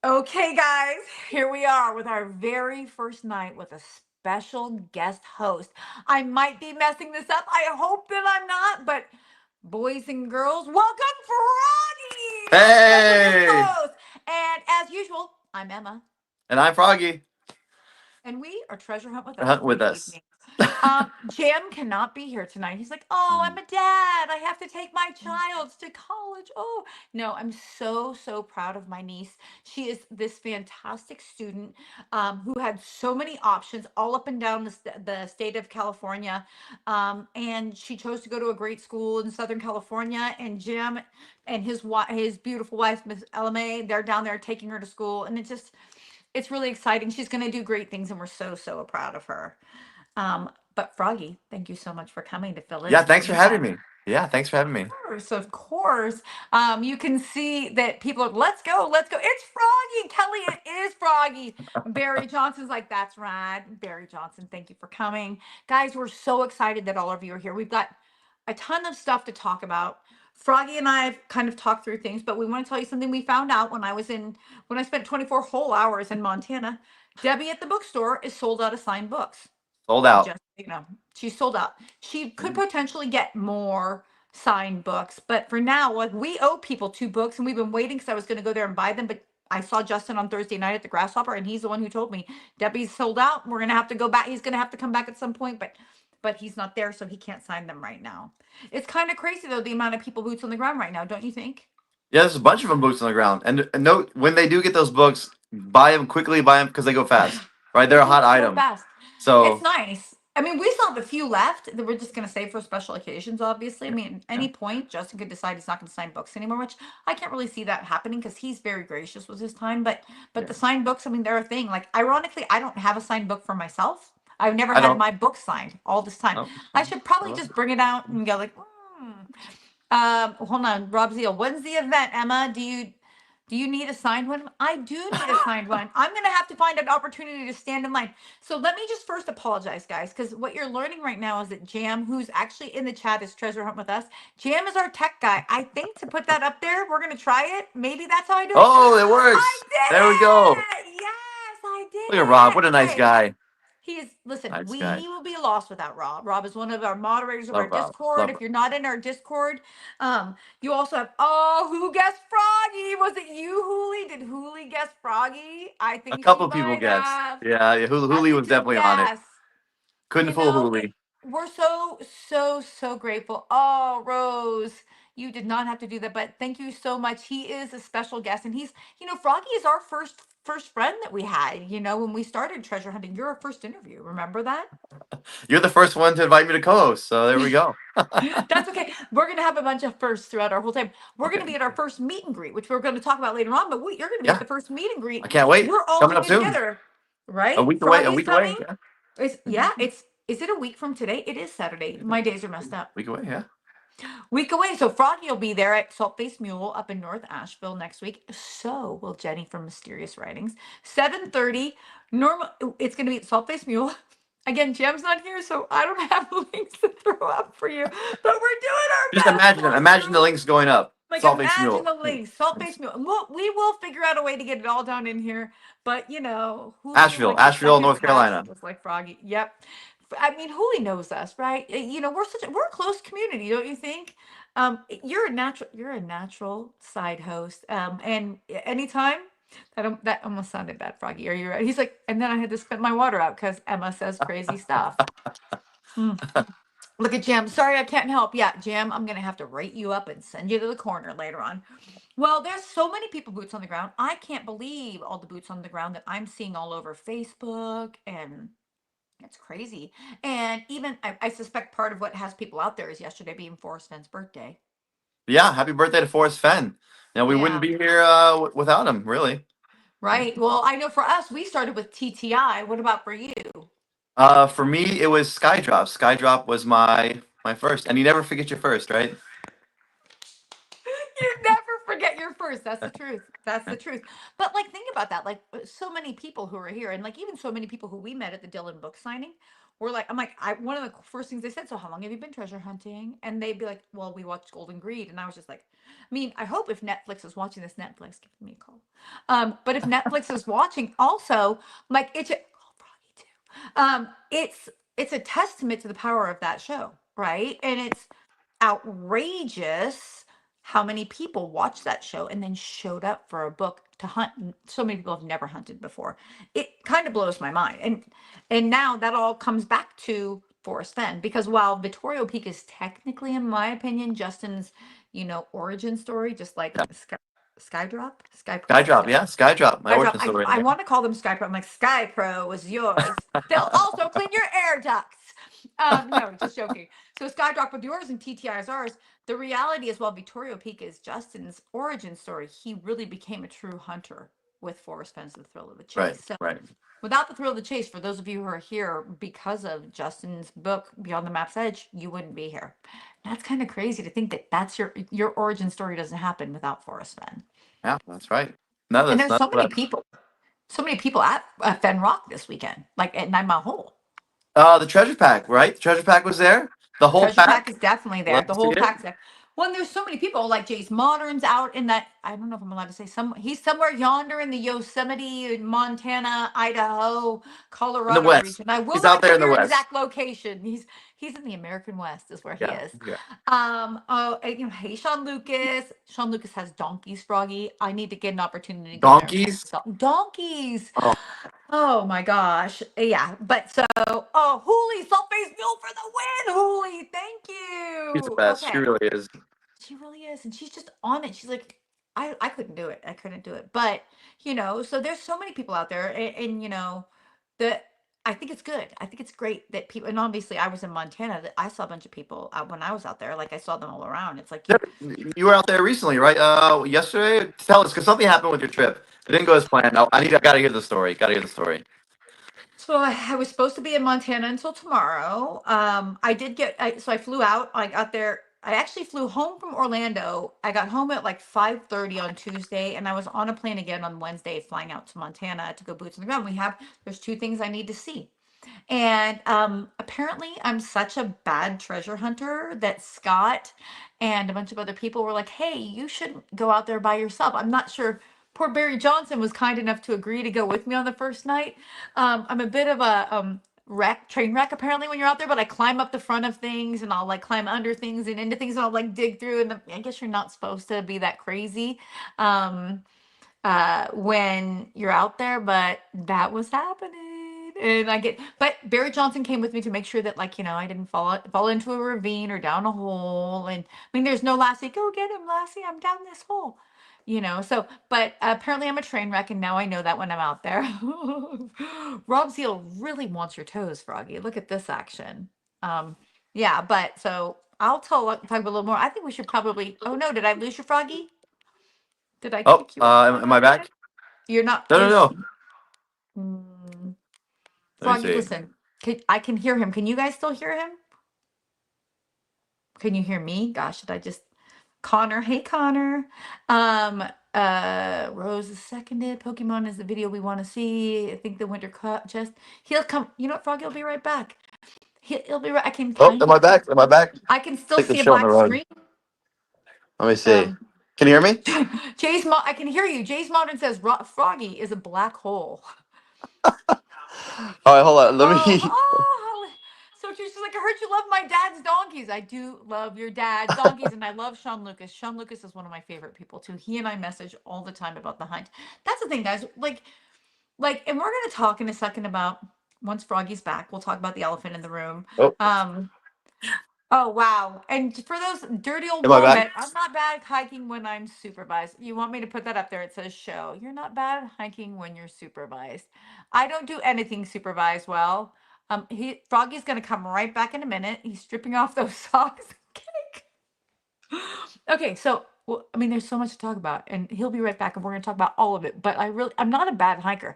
Okay, guys, here we are with our very first night with a special guest host. I might be messing this up. I hope that I'm not, but boys and girls, welcome Froggy, our special guest Hey, host. And as usual, I'm Emma, and I'm Froggy. and we are Treasure Hunt with us Hunt for with the us. evening. Jam cannot be here tonight. He's like, oh, I'm a dad. I have to take my child to college. Oh, no, I'm so proud of my niece. She is this fantastic student who had so many options all up and down the state of California. And she chose to go to a great school in Southern California. And Jim and his beautiful wife, Miss LMA, they're down there taking her to school. And it's really exciting. She's going to do great things. And we're so proud of her. But Froggy, thank you so much for coming to fill in Yeah, for thanks for having Jam. me. Yeah, thanks for having me. Of course. You can see that people are, let's go. It's Froggy. Kelly, it is Froggy. Barry Johnson's like, that's right. Barry Johnson, thank you for coming. Guys, we're so excited that all of you are here. We've got a ton of stuff to talk about. Froggy and I have kind of talked through things, but we want to tell you something we found out when I spent 24 whole hours in Montana. Debbie at the bookstore is sold out of signed books. Sold out. Just she's sold out. She could potentially get more signed books, but for now, like, we owe people two books, and we've been waiting because I was going to go there and buy them, but I saw Justin on Thursday night at the Grasshopper, and he's the one who told me Debbie's sold out. We're gonna have to go back. He's gonna have to come back at some point, but he's not there, so he can't sign them right now. It's kind of crazy though, the amount of people boots on the ground right now, don't you think? Yeah, there's a bunch of them boots on the ground. And note when they do get those books, buy them quickly, buy them because they go fast. Right? They're They a go hot so item. fast. It's So, nice. I mean, we still have a few left that we're just going to save for special occasions, obviously. I yeah, mean, yeah, any point, Justin could decide he's not going to sign books anymore, which I can't really see that happening because he's very gracious with his time. But yeah. the signed books, I mean, they're a thing. Like, ironically, I don't have a signed book for myself. I've never I had don't. my book signed all this time. Oh, I should probably oh. just bring it out and go like, hmm. Hold on, Rob Zeal. When's the event, Emma? Do you need a signed one? I do need a signed one. I'm gonna have to find an opportunity to stand in line. So let me just first apologize, guys, because what you're learning right now is that Jam, who's actually in the chat, is Treasure Hunt with us. Jam is our tech guy. I think to put that up there, we're gonna try it. Maybe that's how I do it. Oh, it I works. There we go. did it! Yes, I Look at Rob. What a did it. nice Okay. guy. Listen, Nice guy. we will be lost without Rob. Rob is one of our moderators of our Love Rob. Discord. Love If Rob. you're not in our Discord, you also have, oh, who guessed Froggy? Was it you, Hooli? Did Hooli guess Froggy? I A think she couple people might guessed. have. Yeah, That's Huli a was good definitely on it. guess. Couldn't You fool know, Huli. we're so grateful. Oh, Rose, you did not have to do that, but thank you so much. He is a special guest, and Froggy is our first friend that we had. When we started treasure hunting, you're our first interview. Remember that? You're the first one to invite me to co-host, so there we go. That's okay. We're gonna have a bunch of firsts throughout our whole time. We're Okay. gonna be at our first meet and greet, which we're gonna talk about later on. But you're gonna be at Yeah, the first meet and I greet. can't wait. We're all Coming gonna up be soon. together, A right? week away. A Froggy's week away. coming. Yeah. It's yeah. It's Is it a week from today? It is Saturday. My days are messed up. Week away. Yeah. Week away. So Froggy will be there at Salt Face Mule up in North Asheville next week. So will Jenny from Mysterious Writings. 7:30. Normal. It's gonna be at Salt Face Mule. Again, Jem's not here, so I don't have links to throw up for you. But we're doing our Just best imagine them. for Imagine the you. links going up. Like, Salt Face imagine Mule. the links. Salt Face Mule. We will figure out a way to get it all down in here. But who doesn't Asheville, like the Asheville, second North best, Carolina. just like Froggy? Yep. I mean, Hooli knows us, right? We're a close community, don't you think? You're a natural side host. And anytime that almost sounded bad, Froggy. Are you right? He's like, and then I had to spit my water out because Emma says crazy stuff. Hmm. Look at Jam. Sorry, I can't help. Yeah, Jam, I'm gonna have to write you up and send you to the corner later on. Well, there's so many people boots on the ground. I can't believe all the boots on the ground that I'm seeing all over Facebook, and it's crazy. And even I suspect part of what has people out there is yesterday being Forrest Fenn's birthday. Yeah, happy birthday to Forrest Fenn. We wouldn't Yeah, be here without him, really. right. Well, I know for us, we started with TTI. What about for you? For me, it was Skydrop. Skydrop was my first, and you never forget your first, right? You never forget your first. That's the truth. That's the truth. But like, think about that. Like, so many people who are here, and like even so many people who we met at the Dylan book signing, we're like, I'm like, one of the first things they said, so how long have you been treasure hunting? And they'd be like, well, we watched Golden Greed. And I was just like, I mean, I hope if Netflix is watching this, Netflix, give me a call. But if Netflix is watching also, like, it's a, oh, Froggy too. It's a testament to the power of that show, right? And it's outrageous how many people watched that show and then showed up for a book to hunt. So many people have never hunted before. It kind of blows my mind. And now that all comes back to Forrest Fenn, because while Vittorio Peak is technically, in my opinion, Justin's, origin story, just like Yeah. Skydrop, Sky Pro, Skydrop, yeah, Skydrop. My Skydrop. origin I, story. I want to call them Sky Pro. I'm like, Sky Pro was yours. They'll also clean your air ducts. No, just joking. So Skydrop with yours and TTI is ours. The reality is, while Vittorio Peak is Justin's origin story, he really became a true hunter with Forrest Fenn's The Thrill of the Right, Chase. So right. without The Thrill of the Chase, for those of you who are here because of Justin's book Beyond the Map's Edge, you wouldn't be here. That's kind of crazy to think that that's your origin story doesn't happen without Forrest Fenn. Yeah, that's right. No, And that's there's not what so many people at Fenn Rock this weekend, like at 9 Mile Hole. the treasure pack, right? The treasure pack was there. The whole Treasure Pack pack. is definitely there. Love The to see whole it. pack's there. Well, and there's so many people like Jace Modern's out in that. I don't know if I'm allowed to say he's somewhere yonder in the Yosemite, Montana, Idaho, In the Colorado West. region. I will He's out not there give in the your West. exact location. He's in the American West, is where he Yeah, is. yeah. Oh, and, hey, Sean Lucas. Sean Lucas has donkeys, Froggy. I need to get an opportunity to go there and pet Donkeys. donkeys. Oh, Oh my gosh. Yeah. But so, oh, Hooli, salt face Bill for the win. Hooli, thank she's the you. best. She Okay. really is. She really is. And she's just on it. She's like, I couldn't do it. I couldn't do it. But, so there's so many people out there. And that I think it's good. I think it's great that people, and obviously I was in Montana, that I saw a bunch of people when I was out there. Like I saw them all around. It's like Yeah, you were out there recently, right? Yesterday. Tell us, because something happened with your trip. It didn't go as planned. I gotta hear the story. Gotta hear the story. So I was supposed to be in Montana until tomorrow. I did so I flew out. I got there. I actually flew home from Orlando. I got home at like 5:30 on Tuesday, and I was on a plane again on Wednesday, flying out to Montana to go boots on the ground. There's two things I need to see. And apparently, I'm such a bad treasure hunter that Scott and a bunch of other people were like, "Hey, you shouldn't go out there by yourself." I'm not sure. Poor Barry Johnson was kind enough to agree to go with me on the first night. I'm a bit of a train wreck apparently when you're out there, but I climb up the front of things and I'll like climb under things and into things and I'll like dig through. And I guess you're not supposed to be that crazy. Um, when you're out there, but that was happening. And but Barry Johnson came with me to make sure that, like, I didn't fall into a ravine or down a hole. And I mean, there's no Lassie, go get him, Lassie, I'm down this hole. So, but apparently I'm a train wreck, and now I know that when I'm out there. Rob Zeal really wants your toes, Froggy. Look at this action. Yeah, but so I'll talk a little more. I think we should probably. Oh no, did I lose your Froggy? Did I Oh, kick you out on am I back? accident? You're not. No, no, no. Mm, Let me Froggy, see. listen. I can hear him. Can you guys still hear him? Can you hear me? Gosh, did I just Connor? Hey, Connor. Um, Rose is seconded. Pokemon is the video we want to see. I think the winter chest. He'll come. You know what, Froggy will be right back. He'll be right. I can Oh, am kind I of. back? Am I back? I can still Take the see a show on the black road. screen. Let me see. Um, Can you hear me? I can hear you. Jay's Modern says Froggy is a black hole. All right, hold on. Let Oh, me. so she's like, I heard you love my dad's donkeys. I do love your dad's donkeys, and I love Sean Lucas. Sean Lucas is one of my favorite people too. He and I message all the time about the hunt. That's the thing, guys. And we're gonna talk in a second about once Froggy's back. We'll talk about the elephant in the room. Oh, Um, Oh wow. And for those dirty old am I back? wombat, I'm not bad hiking when I'm supervised. You want me to put that up there? It says show. You're not bad hiking when you're supervised. I don't do anything supervised well. Froggy's gonna come right back in a minute. He's stripping off those socks. Okay, so well, I mean, there's so much to talk about, and he'll be right back, and we're gonna talk about all of it. But I'm not a bad hiker.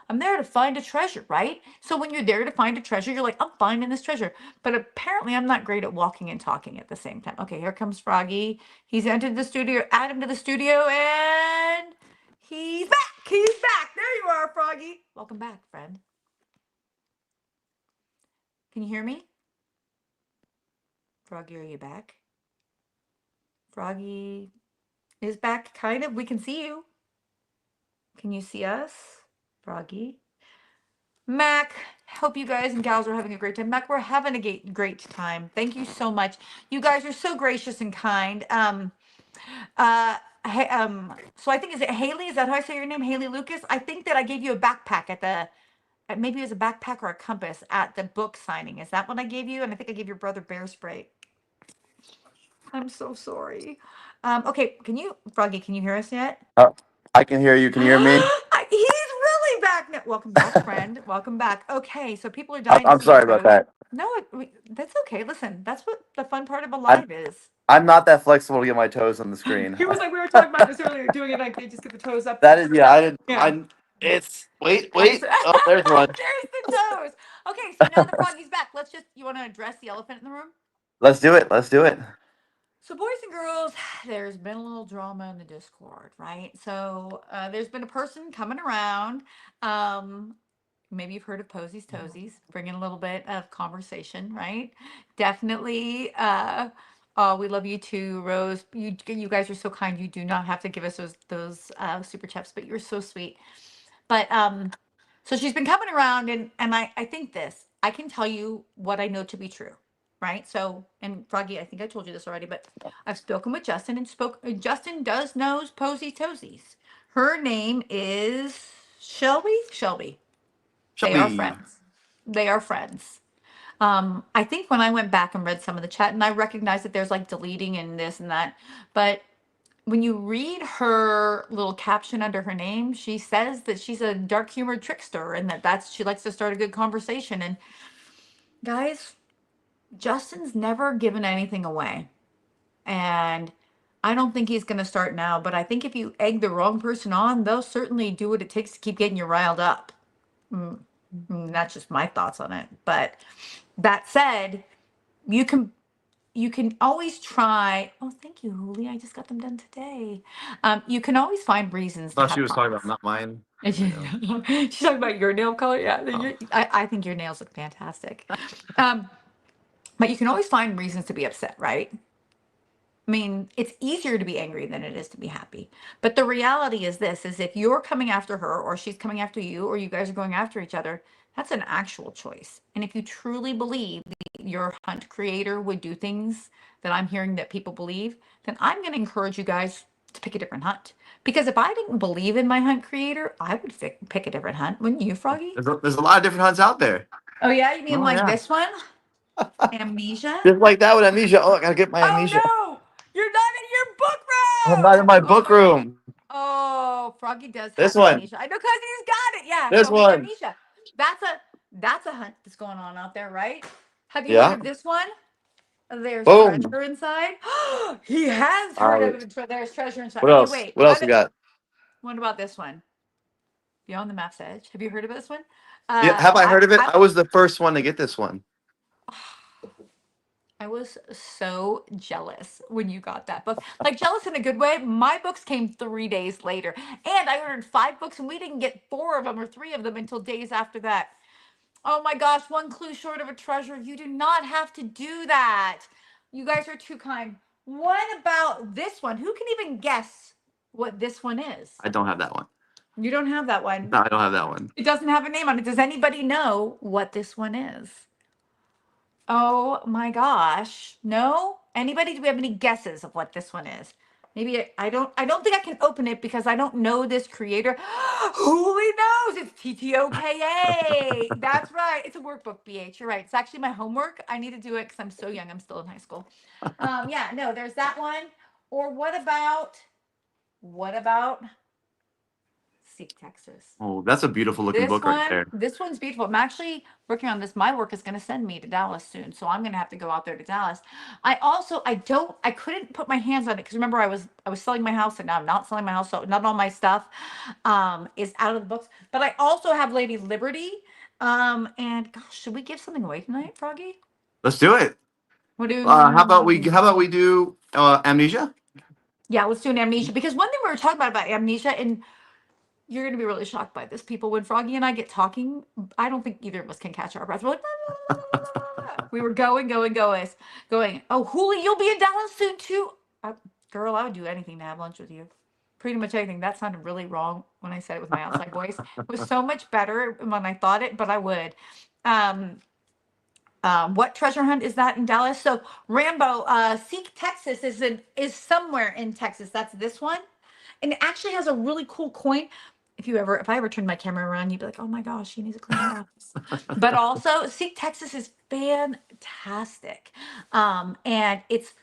I'm there to find a treasure, right? So when you're there to find a treasure, you're like, I'm finding this treasure. But apparently, I'm not great at walking and talking at the same time. Okay, here comes Froggy. He's entered the studio. Add him to the studio, and he's back. He's back. There you are, Froggy. Welcome back, friend. Can you hear me? Froggy, are you back? Froggy is back, kind of. We can see you. Can you see us? Froggy. Mac, hope you guys and gals are having a great time. Mac, we're having a great time. Thank you so much. You guys are so gracious and kind. Uh, so I think, is it Haley? Is that how I say your name? Haley Lucas? I think that I gave you a backpack at the, maybe it was a backpack or a compass at the book signing. Is that what I gave you? And I think I gave your brother bear spray. I'm so sorry. Okay, can you, Froggy, can you hear us yet? I can hear you. Can you hear me? He's really back now. Welcome back, friend. Welcome back. Okay, so people are dying to I'm see your sorry about toes. that. No, that's okay. Listen, that's what the fun part of a I'm live is. I'm not that flexible to get my toes on the screen. He was like, we were talking about this earlier, doing it like they just get the toes up. That is, yeah. I didn't. Yeah. I. It's wait, There's wait. Oh, there's one. the toes. Okay, so now the froggy's back. Let's just, you want to address the elephant in the room? Let's do it. Let's do it. So, boys and girls, there's been a little drama in the Discord, right? So, there's been a person coming around. Um, Maybe you've heard of Posies Toesies, bringing a little bit of conversation, right? Definitely. Oh, we love you too, Rose. You guys are so kind. You do not have to give us those super chats, but you're so sweet. But so she's been coming around, and I think this. I can tell you what I know to be true, right? So, and Froggy, I think I told you this already, but I've spoken with Justin, and Justin does knows Posy Toesies. Her name is Shelby. Shelby. They are Shelby. friends. They are friends. I think when I went back and read some of the chat, and I recognize that there's like deleting and this and that, but when you read her little caption under her name, she says that she's a dark humored trickster and that's she likes to start a good conversation. And guys, Justin's never given anything away. And I don't think he's going to start now, but I think if you egg the wrong person on, they'll certainly do what it takes to keep getting you riled up. Mm, that's just my thoughts on it. But that said, you can you can always try. Oh, thank you, Huli. I just got them done today. You can always find reasons to Thought she have was talking comments. about not mine. She's talking about your nail color. Yeah, Oh. I think your nails look fantastic. Um, but you can always find reasons to be upset, right? I mean, it's easier to be angry than it is to be happy. But the reality is this, is if you're coming after her or she's coming after you or you guys are going after each other, that's an actual choice. And if you truly believe your hunt creator would do things that I'm hearing that people believe, then I'm going to encourage you guys to pick a different hunt. Because if I didn't believe in my hunt creator, I would pick a different hunt. Wouldn't you, Froggy? There's a lot of different hunts out there. Oh yeah, you mean Oh like yeah. this one? Amnesia? Just like that with amnesia. Oh, I gotta get my Oh amnesia. no! You're not in your book I'm not in room! my Oh book my god. room. Oh, Froggy does This have one. amnesia. I know, cause he's got it. Yeah, This show me your one. amnesia. That's a that's a hunt that's going on out there, right? Have you heard Yeah. of this one? There's Boom. treasure inside. He has All heard of right. it. There's treasure inside. What Okay, else? wait. What else we got? What about this one? Beyond the Map's Edge. Have you heard of this one? Yeah. Have I heard of it? I I was the first one to get this one. I was so jealous when you got that book. Like jealous in a good way. My books came 3 days later. And I ordered 5 books and we didn't get 4 of them or 3 of them until days after that. Oh my gosh, one clue short of a treasure. You do not have to do that. You guys are too kind. What about this one? Who can even guess what this one is? I don't have that one. You don't have that one. No, I don't have that one. It doesn't have a name on it. Does anybody know what this one is? Oh my gosh. No? Anybody? Do we have any guesses of what this one is? Maybe I don't think I can open it because I don't know this creator. Who knows? It's TTOKA. That's right. It's a workbook, BH. You're right. It's actually my homework. I need to do it because I'm so young. I'm still in high school. Yeah, no, there's that one. Or what about Seek Texas? Oh, that's a beautiful looking book right there. This one's beautiful. I'm actually working on this. My work is going to send me to Dallas soon, so I'm going to have to go out there to Dallas. I couldn't put my hands on it because remember I was selling my house and now I'm not selling my house, so not all my stuff is out of the books. But I also have Lady Liberty. And gosh, should we give something away tonight, Froggy? Let's do it. What How about do? we do amnesia? Yeah, let's do an amnesia because one thing we were talking about amnesia and you're going to be really shocked by this, people. When Froggy and I get talking, I don't think either of us can catch our breath. We're like, We were going. Oh, Huli, you'll be in Dallas soon too. Girl, I would do anything to have lunch with you. Pretty much anything. That sounded really wrong when I said it with my outside voice. It was so much better when I thought it, but I would. Um, what treasure hunt is that in Dallas? So Rambo, Seek Texas is somewhere in Texas. That's this one, and it actually has a really cool coin. If I ever turned my camera around, you'd be like, "Oh my gosh, she needs to clean her office." But also, Seek Texas is fantastic, and it's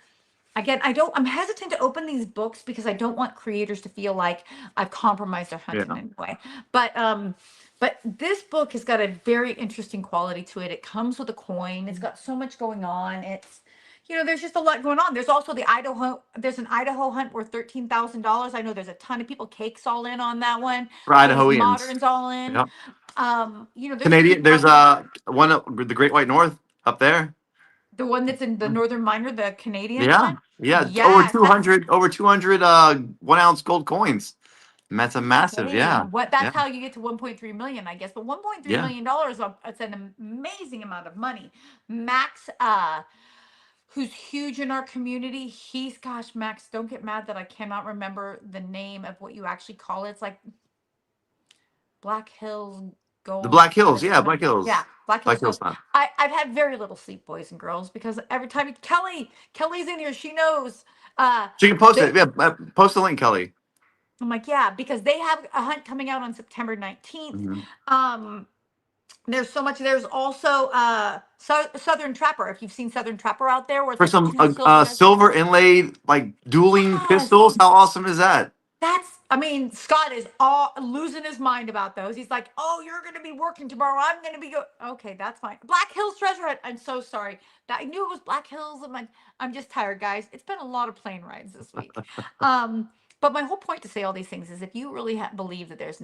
again, I'm hesitant to open these books because I don't want creators to feel like I've compromised their hunt in Yeah. any way. But this book has got a very interesting quality to it. It comes with a coin. It's got so much going on. There's just a lot going on. There's also there's an Idaho hunt worth $13,000. I know there's a ton of people. Cake's all in on that one. For James Idahoians. Modern's all in. Yeah. There's some Canadian. There's other one the Great White North up there. the one that's in the Northern Miner, the Canadian Yeah. one. Yeah. Over Yes, that's 200. Over 200. 1 ounce gold coins. And that's a massive. insane. Yeah. What That's Yeah. how you get to 1.3 million, I guess. But 1.3 Yeah. million dollars, it's an amazing amount of money. Max, who's huge in our community, gosh, Max, don't get mad that I cannot remember the name of what you actually call it. It's like Black Hills The Gold Black Hills. Hunt or Yeah. something. Black Hills. Yeah, Black Black Hills Hills Gold. time. I've had very little sleep, boys and girls, because every time Kelly's in here, she knows. She can post They, it. Yeah. Post the link, Kelly. I'm like, yeah, because they have a hunt coming out on September 19th. Mhm. Um, there's so much. There's also Southern Trapper. If you've seen Southern Trapper out there, where it's For like some two silver. silver inlaid like dueling Yes. pistols. How awesome is that? I mean, Scott is all losing his mind about those. He's like, "Oh, you're going to be working tomorrow. I'm going to be Okay, that's fine." Black Hills Treasure Hunt. I'm so sorry. I knew it was Black Hills. I'm just tired, guys. It's been a lot of plane rides this week. But my whole point to say all these things is, if you really believe that there's,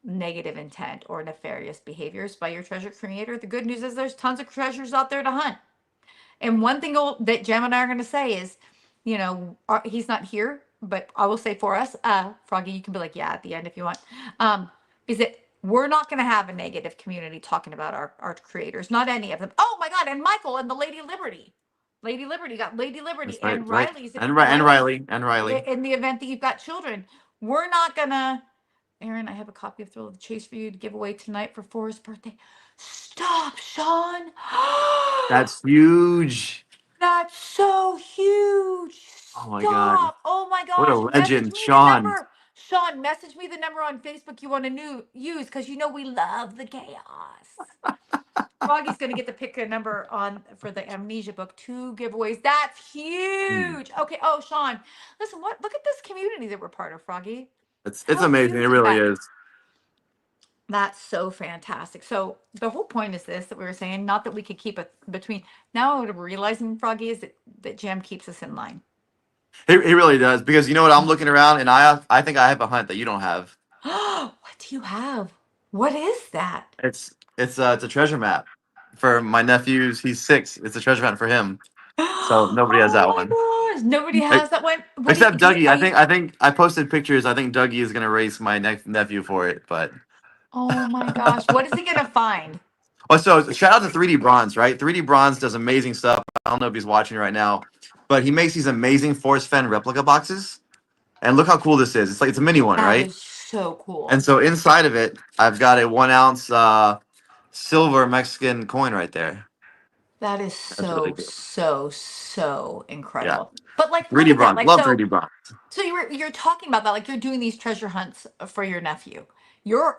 negative intent or nefarious behaviors by your treasure creator, the good news is there's tons of treasures out there to hunt. And one thing that Jem and I are going to say is, he's not here, but I will say for us, Froggy, you can be like, yeah, at the end if you want, is that we're not going to have a negative community talking about our creators, not any of them. Oh my God. And Michael and the Lady Liberty. Lady Liberty got Lady Liberty That's right. and Right. Riley's And Riley's Riley. And Riley. in the event that you've got children. We're not gonna Aaron, I have a copy of Thrill of the Chase for you to give away tonight for Forrest's birthday. Stop, Sean. That's huge. That's so huge. Oh my God. Stop. Oh my What a gosh. Message legend, me the Sean. number. Sean, message me the number on Facebook you want to use, because we love the chaos. Froggy's gonna get to pick a number on for the amnesia book. 2 giveaways. That's Hmm. huge. Okay. Oh, Sean, listen. Look at this community that we're part of, Froggy. It's How amazing. It huge is really that? is. That's so fantastic. So the whole point is this, that we were saying, not that we could keep it between. Now what we're realizing, Froggy, is that Jam keeps us in line. He really does, because you know what, I'm looking around and I think I have a hunt that you don't have. What do you have? What is that? It's a treasure map for my nephews. He's 6. It's a treasure hunt for him. So nobody has Oh that my one. gosh. Nobody Like, has that one. What except do you Dougie. are I you think I think I posted pictures. I think Dougie is gonna race my nephew for it. But Oh my gosh. What is he gonna find? oh, so shout out to 3D Bronze, right? 3D Bronze does amazing stuff. I don't know if he's watching right now, but he makes these amazing Force Fenn replica boxes. And look how cool this is. It's a mini one, That right? is so And cool. so inside of it, I've got a 1 ounce silver Mexican coin right there. That is That's really so, cool. so, so Yeah. incredible. But like, look 3D at that. Bronze. Like, Love 3D Bronze. so you're talking about that, like you're doing these treasure hunts for your nephew. You're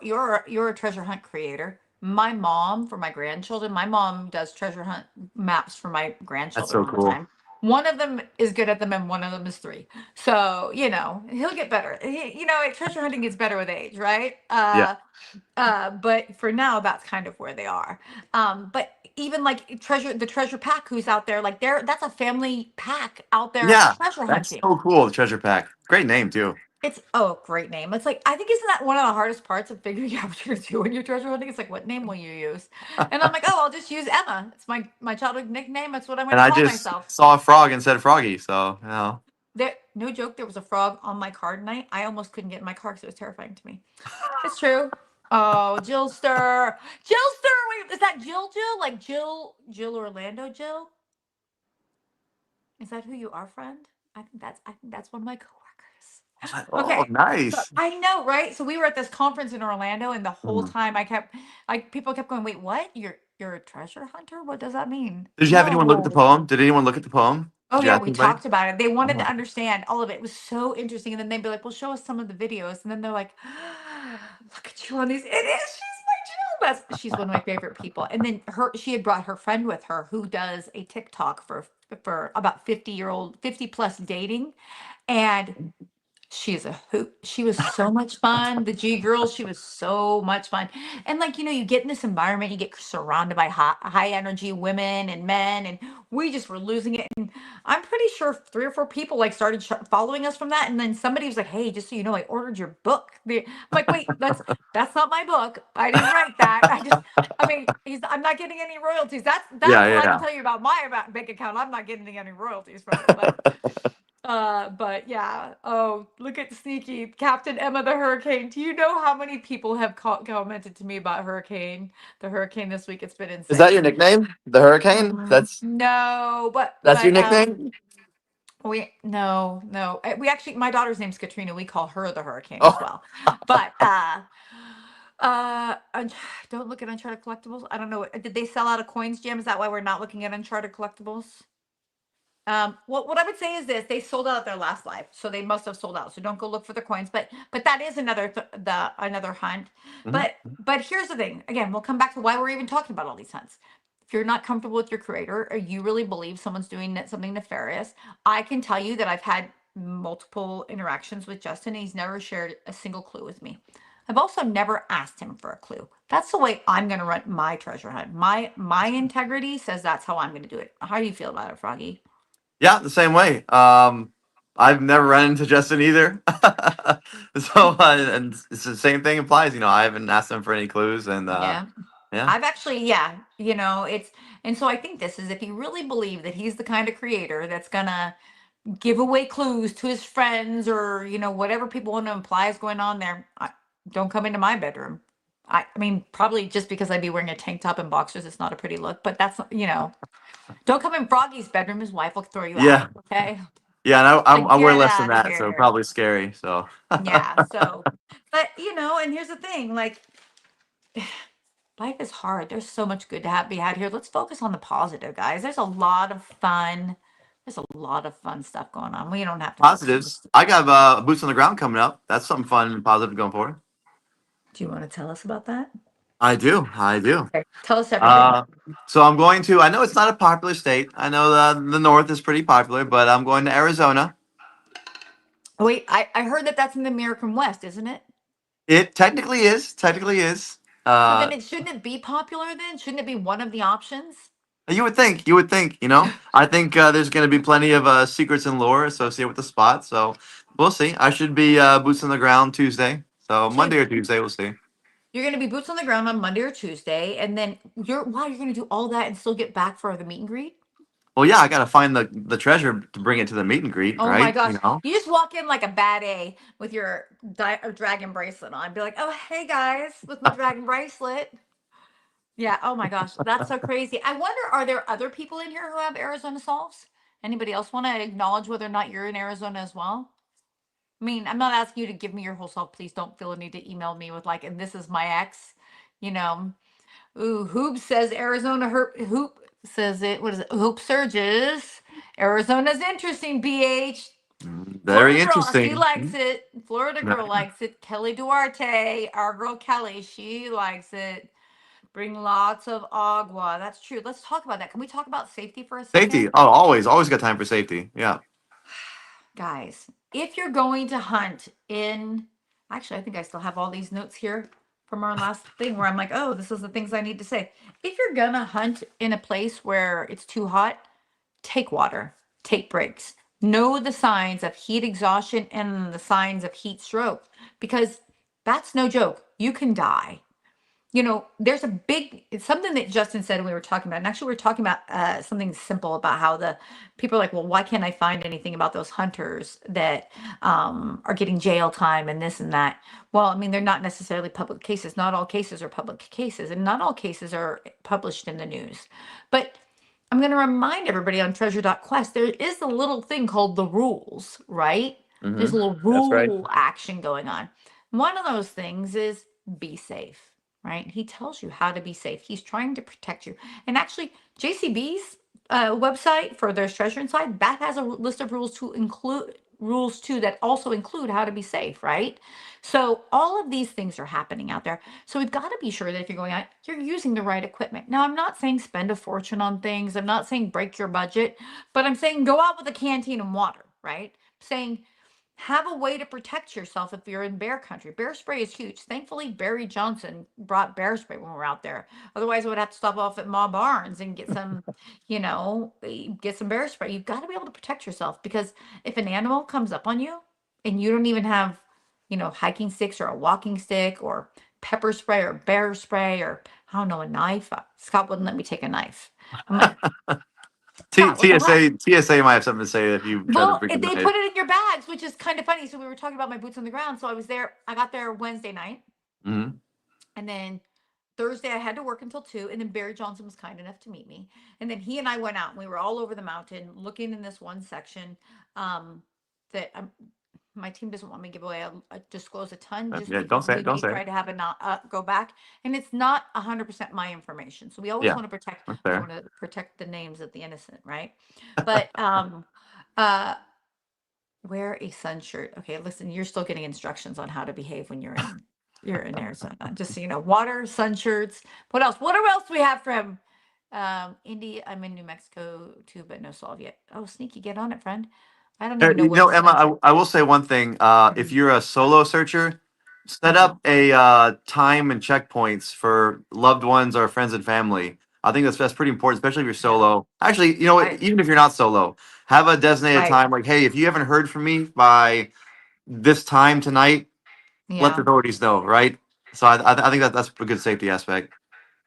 a treasure hunt creator. My mom, for my grandchildren, my mom does treasure hunt maps for my That's grandchildren so all the cool. time. One of them is good at them, and one of them is 3. So he'll get better. Treasure hunting gets better with age, right? Yeah. But for now, that's kind of where they are. But even like the treasure pack who's out there, like that's a family pack out there Yeah. treasure That's hunting. so cool. The treasure pack. Great name too. It's great name. It's like, I think, isn't that one of the hardest parts of figuring out what you're gonna do when you're treasure hunting? It's like, what name will you use? And I'm like, oh, I'll just use Emma. It's my childhood nickname. That's what I'm And gonna I call just myself. saw a frog and said Froggy. So There, no joke, there was a frog on my car tonight. I almost couldn't get in my car because it was terrifying to me. It's true. Oh, Jillster. Jillster. Wait, is that Jill? Like Jill Orlando Jill? Is that who you are, friend? I think that's one of my coworkers. Oh, Okay. So nice. I know, right? So we were at this conference in Orlando, and the whole Mhm. time I kept like people kept going, wait, what? You're a treasure hunter? What does that mean? Did you have anyone look at the No. poem? Did anyone look at the poem? Oh Did you yeah, ask we anybody? talked about it. They wanted Oh. to understand all of it. It was so interesting. And then they'd be like, "Well, show us some of the videos." And then they're like, "Look at you on these." It is. She's my Jill. She's one of my favorite people. And then she had brought her friend with her who does a TikTok for about 50-year-old, 50 plus dating. And she's a hoot. She was so much fun. The G girl, she was so much fun. And like, you get in this environment, you get surrounded by high energy women and men, and we just were losing it. And I'm pretty sure 3 or 4 people like started following us from that. And then somebody was like, "Hey, just so you know, I ordered your book." I'm like, "Wait, that's not my book. I didn't write that. I mean, I'm not getting any royalties. That's Yeah, what yeah, I can yeah. tell you about my bank account. I'm not getting any royalties from it." But yeah. Oh, look at sneaky Captain Emma the Hurricane. Do you know how many people have commented to me about the hurricane this week? It's been Is that your insane. nickname? The Hurricane? No, but That's your nickname? we no. We actually my daughter's name's Katrina. We call her the Hurricane as Oh, well. But un- don't look at Uncharted Collectibles. I don't know. Did they sell out of coins, Jim? Is that why we're not looking at Uncharted Collectibles? What I would say is this: they sold out their last live, so they must have sold out. So don't go look for the coins. But that is another hunt. mhm. But here's the thing. Again, we'll come back to why we're even talking about all these hunts. If you're not comfortable with your creator, or you really believe someone's doing something nefarious, I can tell you that I've had multiple interactions with Justin, and he's never shared a single clue with me. I've also never asked him for a clue. That's the way I'm going to run my treasure hunt. My integrity says that's how I'm going to do it. How do you feel about it, Froggy? Yeah, the same way. I've never run into Justin either. So, and it's the same thing applies. I haven't asked him for any clues, and Yeah. yeah, I've actually, yeah, it's, and so I think this is if you really believe that he's the kind of creator that's gonna give away clues to his friends or, whatever people want to imply is going on there, don't come into my bedroom. I mean, probably just because I'd be wearing a tank top and boxers, it's not a pretty look, but that's, don't come in Froggy's bedroom. His wife will throw you yeah, out. Okay. yeah. And Like, I wear get less than out of that, so here. probably scary. So, Yeah. So, but, and here's the thing, like, life is hard. There's so much good to be had here. Let's focus on the positive, guys. There's a lot of fun. There's a lot of fun stuff going on. We don't have to focus on positives. this. I got boots on the ground coming up. That's something fun and positive going forward. Do you want to tell us about that? I do. I do. Okay. Tell us everything. Uh, so I'm going to. I know it's not a popular state. I know the North is pretty popular, but I'm going to Arizona. Oh, wait, I heard that that's in the American West, isn't it? It technically is. Technically is. So then Uh, shouldn't it be popular then? Shouldn't it be one of the options? you would think. You would think. I think there's going to be plenty of secrets and lore associated with the spot. So we'll see. I should be boots on the ground Tuesday. So So Monday or Tuesday, we'll see. you're going to be boots on the ground on Monday or Tuesday, and then you're going to do all that and still get back for the meet and greet? Well, yeah, I got to find the treasure to bring it to the meet and greet, Oh my right? gosh. You just walk in like a bad A with your dragon bracelet on. Be like, "Oh, hey guys, with my dragon bracelet." Yeah. Oh my gosh. That's so crazy. I wonder, are there other people in here who have Arizona solves? Anybody else want to acknowledge whether or not you're in Arizona as well? I mean, I'm not asking you to give me your whole self. Please don't feel a need to email me with like, and this is my ex, you know. Ooh, Hoop says Arizona Hoop says it. What is it? Hoop surges. Arizona's interesting, BH. Very Florida girl, she interesting. likes it. Florida girl likes it. Kelly Duarte, our girl Kelly, she likes it. Bring lots of agua. That's true. Let's talk about that. Can we talk about safety for a Safety. second? Oh, always got time for safety. Yeah. Guys, if you're going to hunt in, actually, I think I still have all these notes here from our last thing where I'm like, oh, this is the things I need to say. If you're gonna hunt in a place where it's too hot, take water, take breaks. Know the signs of heat exhaustion and the signs of heat stroke because that's no joke. You can die. there's a big, it's something that Justin said when we were talking about, and actually we were talking about something simple about how the people are like, well, why can't I find anything about those hunters that are getting jail time and this and that? Well, I mean, they're not necessarily public cases. Not all cases are public cases, and not all cases are published in the news. But I'm going to remind everybody on treasure.quest, there is a little thing called the rules, right? There's a little That's right. rule action going on. One of those things is be safe, right? He tells you how to be safe. He's trying to protect you. And actually, JCB's website for there's treasure inside that has a list of rules to include rules too that also include how to be safe, right? So all of these things are happening out there. So we've got to be sure that if you're going out, you're using the right equipment. Now, I'm not saying spend a fortune on things. I'm not saying break your budget, but I'm saying go out with a canteen and water, right? I'm saying have a way to protect yourself if you're in bear country. Bear spray is huge. Thankfully, Barry Johnson brought bear spray when we were out there. Otherwise, I would have to stop off at Ma Barnes and get some, get some bear spray. You've got to be able to protect yourself because if an animal comes up on you and you don't even have, hiking sticks or a walking stick or pepper spray or bear spray or I don't know, a knife. Scott wouldn't let me take a knife. I'm like, Scott, what the heck? TSA might have something to say if you try to Well, bring a they knife. put it in your bags, which is kind of funny. So we were talking about my boots on the ground. So I was there. I got there Wednesday night, Hmm. and then Thursday I had to work until 2. And then Barry Johnson was kind enough to meet me. And then he and I went out. And we were all over the mountain, looking in this one section that my team doesn't want me to give away. I disclose a ton just Yeah, don't because say it. we Don't may say it. try to have it not go back, and it's not 100% my information. So we always Yeah, want to protect. that's We fair. want to protect the names of the innocent, right? But uh wear a sun shirt. Okay, listen, you're still getting instructions on how to behave when you're in Arizona. Just so you know, water, sun shirts. What else? What else do we have from Indy? I'm in New Mexico too, but no solve yet. Oh, sneaky, get on it, friend. I don't even know what a Emma, sun shirt. I will say one thing. If Mhm. you're a solo searcher, set Uh-huh. up a time and checkpoints for loved ones or friends and family. I think that's pretty important, especially if you're Yeah. solo. Actually, you know what? I Even if you're not solo, have a designated right. time. Like, hey, if you haven't heard from me by this time tonight, let the Yeah. authorities know, right? So I think that's a good safety aspect.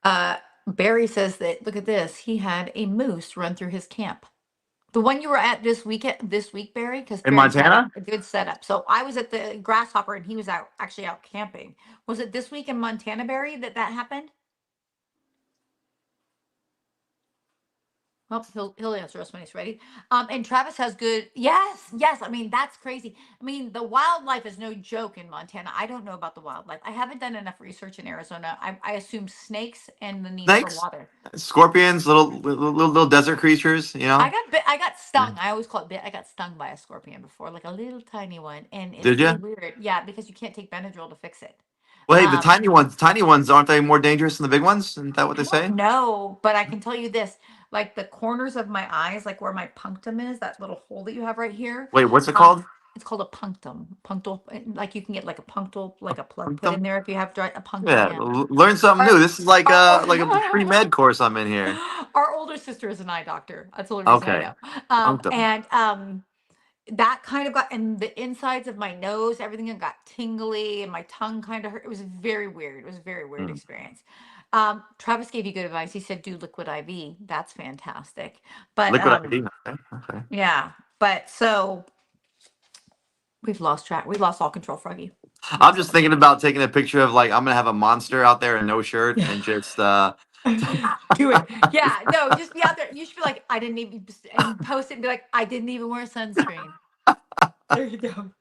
Uh Barry says that look at this. He had a moose run through his camp. The one you were at this week, Barry, because In Barry's got Montana? a good setup. So I was at the Grasshopper and he was actually out camping. Was it this week in Montana, Barry, that happened? Well, he'll answer us when he's ready. And Travis has good. Yes, yes. I mean, that's crazy. I mean, the wildlife is no joke in Montana. I don't know about the wildlife. I haven't done enough research in Arizona. I assume snakes and the need for Snakes, water. scorpions, little desert creatures. You I know? got bit. I got Yeah. stung. I always call it bit. I got stung by a scorpion before, like a little tiny one, and it's Did really you? weird. Yeah, because you can't take Benadryl to fix it. Well, hey, the Um, tiny ones, aren't they more dangerous than the big ones? Isn't that what I they don't say? know, but I can tell you this: like the corners of my eyes, like where my punctum is, that little hole that you have right here. Wait, what's it Um, called? it's called a punctum. Punctal, like you can get like a punctal, like a plug put in Punctum? there if you have dry, a punctum. Yeah, Yeah. learn something Our new. This is like our a pre med course I'm in here. our older sister is an eye doctor. That's the only reason I Okay, know. punctum. And that kind of got and the insides of my nose, everything got tingly and my tongue kind of hurt. It was very weird. It was a very weird Hmm. experience. Travis gave you good advice. He said do liquid IV. That's fantastic. But Liquid ID. Okay, okay. yeah, but so we've lost track. We lost all control, Froggy. We I'm lost just all control. thinking about taking a picture of like I'm gonna have a monster out there in no shirt Yeah. and just Do it. Yeah, no, just be out there. You should be like, I didn't even and post it and be like, I didn't even wear sunscreen. There you go.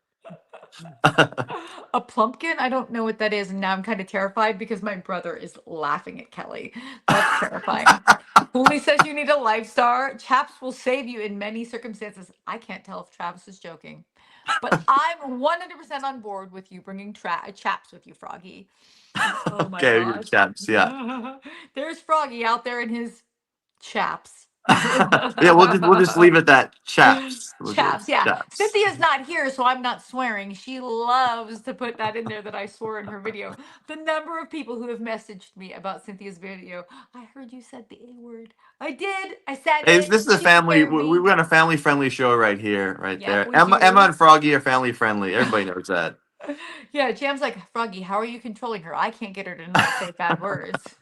A plumpkin? I don't know what that is, and now I'm kind of terrified because my brother is laughing at Kelly. That's terrifying. Hooli says you need a life star. Chaps will save you in many circumstances. I can't tell if Travis is joking, but I'm 100% on board with you bringing chaps with you, Froggy. Oh my okay, your gosh. chaps. Yeah, There's Froggy out there in his chaps. yeah. We'll just leave it at that. Chaps. Chaps, yeah. Chaps. Cynthia's not here, so I'm not swearing. She loves to put that in there that I swore in her video. The number of people who have messaged me about Cynthia's video. I heard you said the A word. I did. I said Hey, it. this is a She didn't family. hear We me. run a family friendly show right here, right Yep, there. we Emma do. and Froggy are family friendly. Everybody knows that. Yeah, Jam's like, Froggy, how are you controlling her? I can't get her to not say bad words.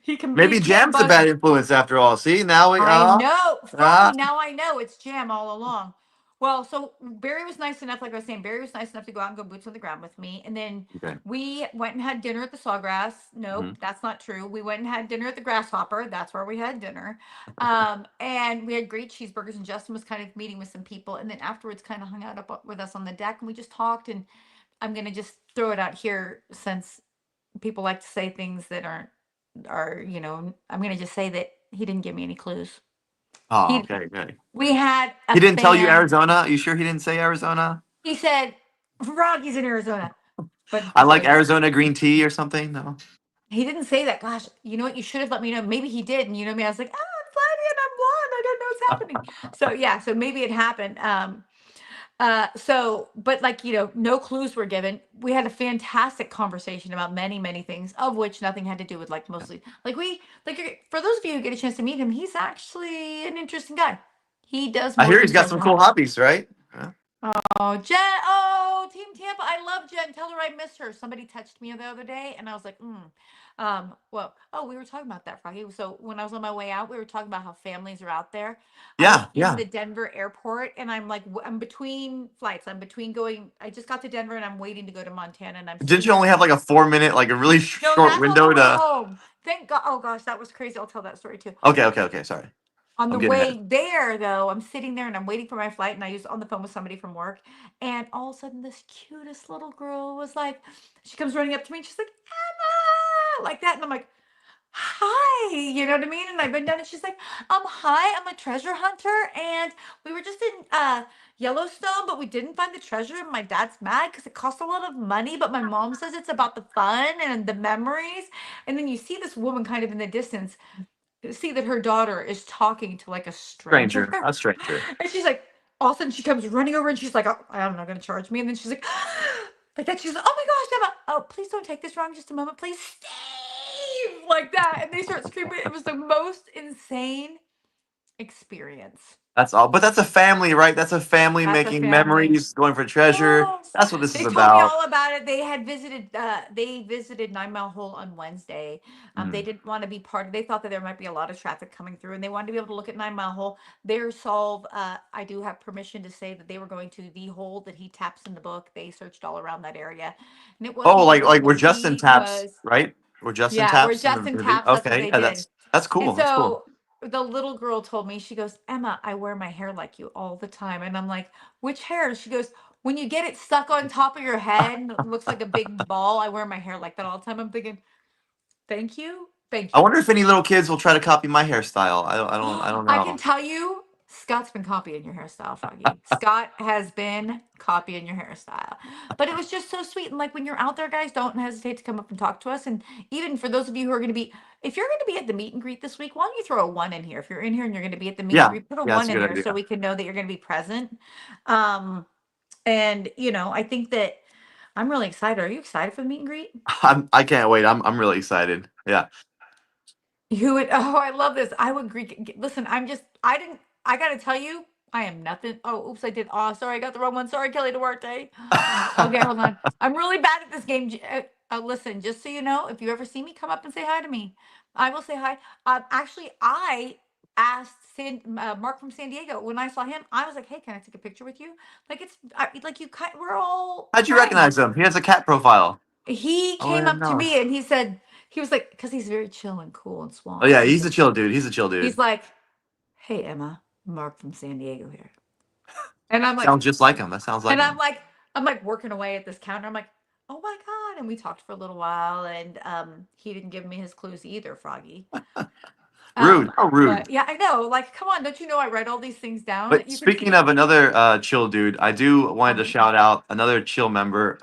He Maybe can't Jam's the bug. bad influence after all. See, now we I know, uh Froggy. Now I know it's Jam all along. Well, so Barry was nice enough, like I was saying, Barry was nice enough to go out and go boots on the ground with me, and then okay. we went and had dinner at the Sawgrass. Hmm. Nope, that's not true. We went and had dinner at the Grasshopper. That's where we had dinner, and we had great cheeseburgers. And Justin was kind of meeting with some people, and then afterwards, kind of hung out up with us on the deck, and we just talked. And I'm gonna just throw it out here since people like to say things that aren't are I'm gonna just say that he didn't give me any clues. Oh, He okay, okay. We had a He didn't tell you fan. Arizona? You sure he didn't say Arizona? He said Rockies in Arizona, but I that's what like I said. Arizona green tea or something. No. He didn't say that. Gosh, you know what? You should have let me know. Maybe he did, and you know me. I was like, I'm Flavia and I'm blonde. I don't know what's happening. So yeah, so maybe it happened. But like, no clues were given. We had a fantastic conversation about many, many things, of which nothing had to do with like mostly for those of you who get a chance to meet him, he's actually an interesting guy. He does I more hear than he's got treasure some cool hunt. hobbies, right? Yeah. Oh, Jen. Oh, Team Tampa. I love Jen. Tell her I miss her. Somebody touched me the other day, and I was like, well, oh, we were talking about that, Froggy. So when I was on my way out, we were talking about how families are out there. I was Yeah, in yeah. the Denver airport, and I'm like, I'm between flights. I'm between going. I just got to Denver, and I'm waiting to go to Montana, and I'm Didn't sitting you there, only and have I'm like a 4 minute, like a really no, short that's on the window way to? home. Thank God. Oh gosh, that was crazy. I'll tell that story too. Okay, okay, okay. Sorry, On the I'm getting ahead. way there, though, I'm sitting there and I'm waiting for my flight, and I was on the phone with somebody from work, and all of a sudden, this cutest little girl was like, she comes running up to me, and she's like, Emma, like that, and I'm like, hi, you know what I mean? And I been down, and she's like, hi, I'm a treasure hunter, and we were just in Yellowstone, but we didn't find the treasure, and my dad's mad because it costs a lot of money, but my mom says it's about the fun and the memories, and then you see this woman kind of in the distance see that her daughter is talking to like a stranger. Stranger, a stranger. And she's like, all of a sudden she comes running over and she's like, oh, I'm not going to charge me. And then she's like that. She's like, oh my gosh, Emma. Oh, please don't take this wrong. Just a moment, please. Steve! Like that. And they start screaming. It was the most insane experience. That's all. But that's a family, right? That's a family That's a making family. memories, going for treasure. Yes. That's what this is They told me about. all about it. They visited 9 Mile Hole on Wednesday. They Mm. didn't want to be part of they thought that there might be a lot of traffic coming through and they wanted to be able to look at 9 Mile Hole. Their solve, I do have permission to say that they were going to the hole that he taps in the book. They searched all around that area. And it Oh, wasn't like because where Justin he taps, was right? Where Justin yeah, where taps in the Justin movie. taps, that's what Okay, they yeah, did. that's And cool. That's cool. so the little girl told me, she goes, Emma, I wear my hair like you all the time. And I'm like, which hair? She goes, when you get it stuck on top of your head and it looks like a big ball, I wear my hair like that all the time. I'm thinking, thank you. Thank I you. wonder if any little kids will try to copy my hairstyle. I don't I can know. tell you, Scott's been copying your hairstyle, Froggy. Scott has been copying your hairstyle. But it was just so sweet. And like when you're out there, guys, don't hesitate to come up and talk to us. And even for those of you who are going to be, if you're going to be at the meet and greet this week, why don't you throw a one in here? If you're in here and you're going to be at the meet and Yeah, greet, put a yeah, that's one a in good there so idea. we can know that you're going to be present. Um, and I think that I'm really excited. Are you excited for the meet and greet? I can't wait. I'm really excited. Yeah. You would oh, I love this. I would listen, I didn't I gotta tell you, I am nothing. Oh, oops, I did. Oh, sorry, I got the wrong one. Sorry, Kelly Duarte. Okay, hold on. I'm really bad at this game. Listen, just so you know, if you ever see me, come up and say hi to me. I will say hi. Actually, I asked Mark from San Diego when I saw him. I was like, "Hey, can I take a picture with you?" Like like we're all How'd you recognize friends. him? He has a cat profile. He Oh, I came didn't up to know. me and he said, he was like, because he's very chill and cool and Oh suave. yeah, he's a chill dude. He's a chill He's dude. like, "Hey Emma, Mark from San Diego here." And I'm like, Sounds just like him. That sounds like and him. I'm like working away at this counter. I'm like, "Oh my God." And we talked for a little while and he didn't give me his clues either, Froggy. Rude. Oh, rude. But yeah, I know. Like, come on, don't you know I write all these things down? But You can speaking see. of another chill dude, I do wanted to Okay. shout out another chill member,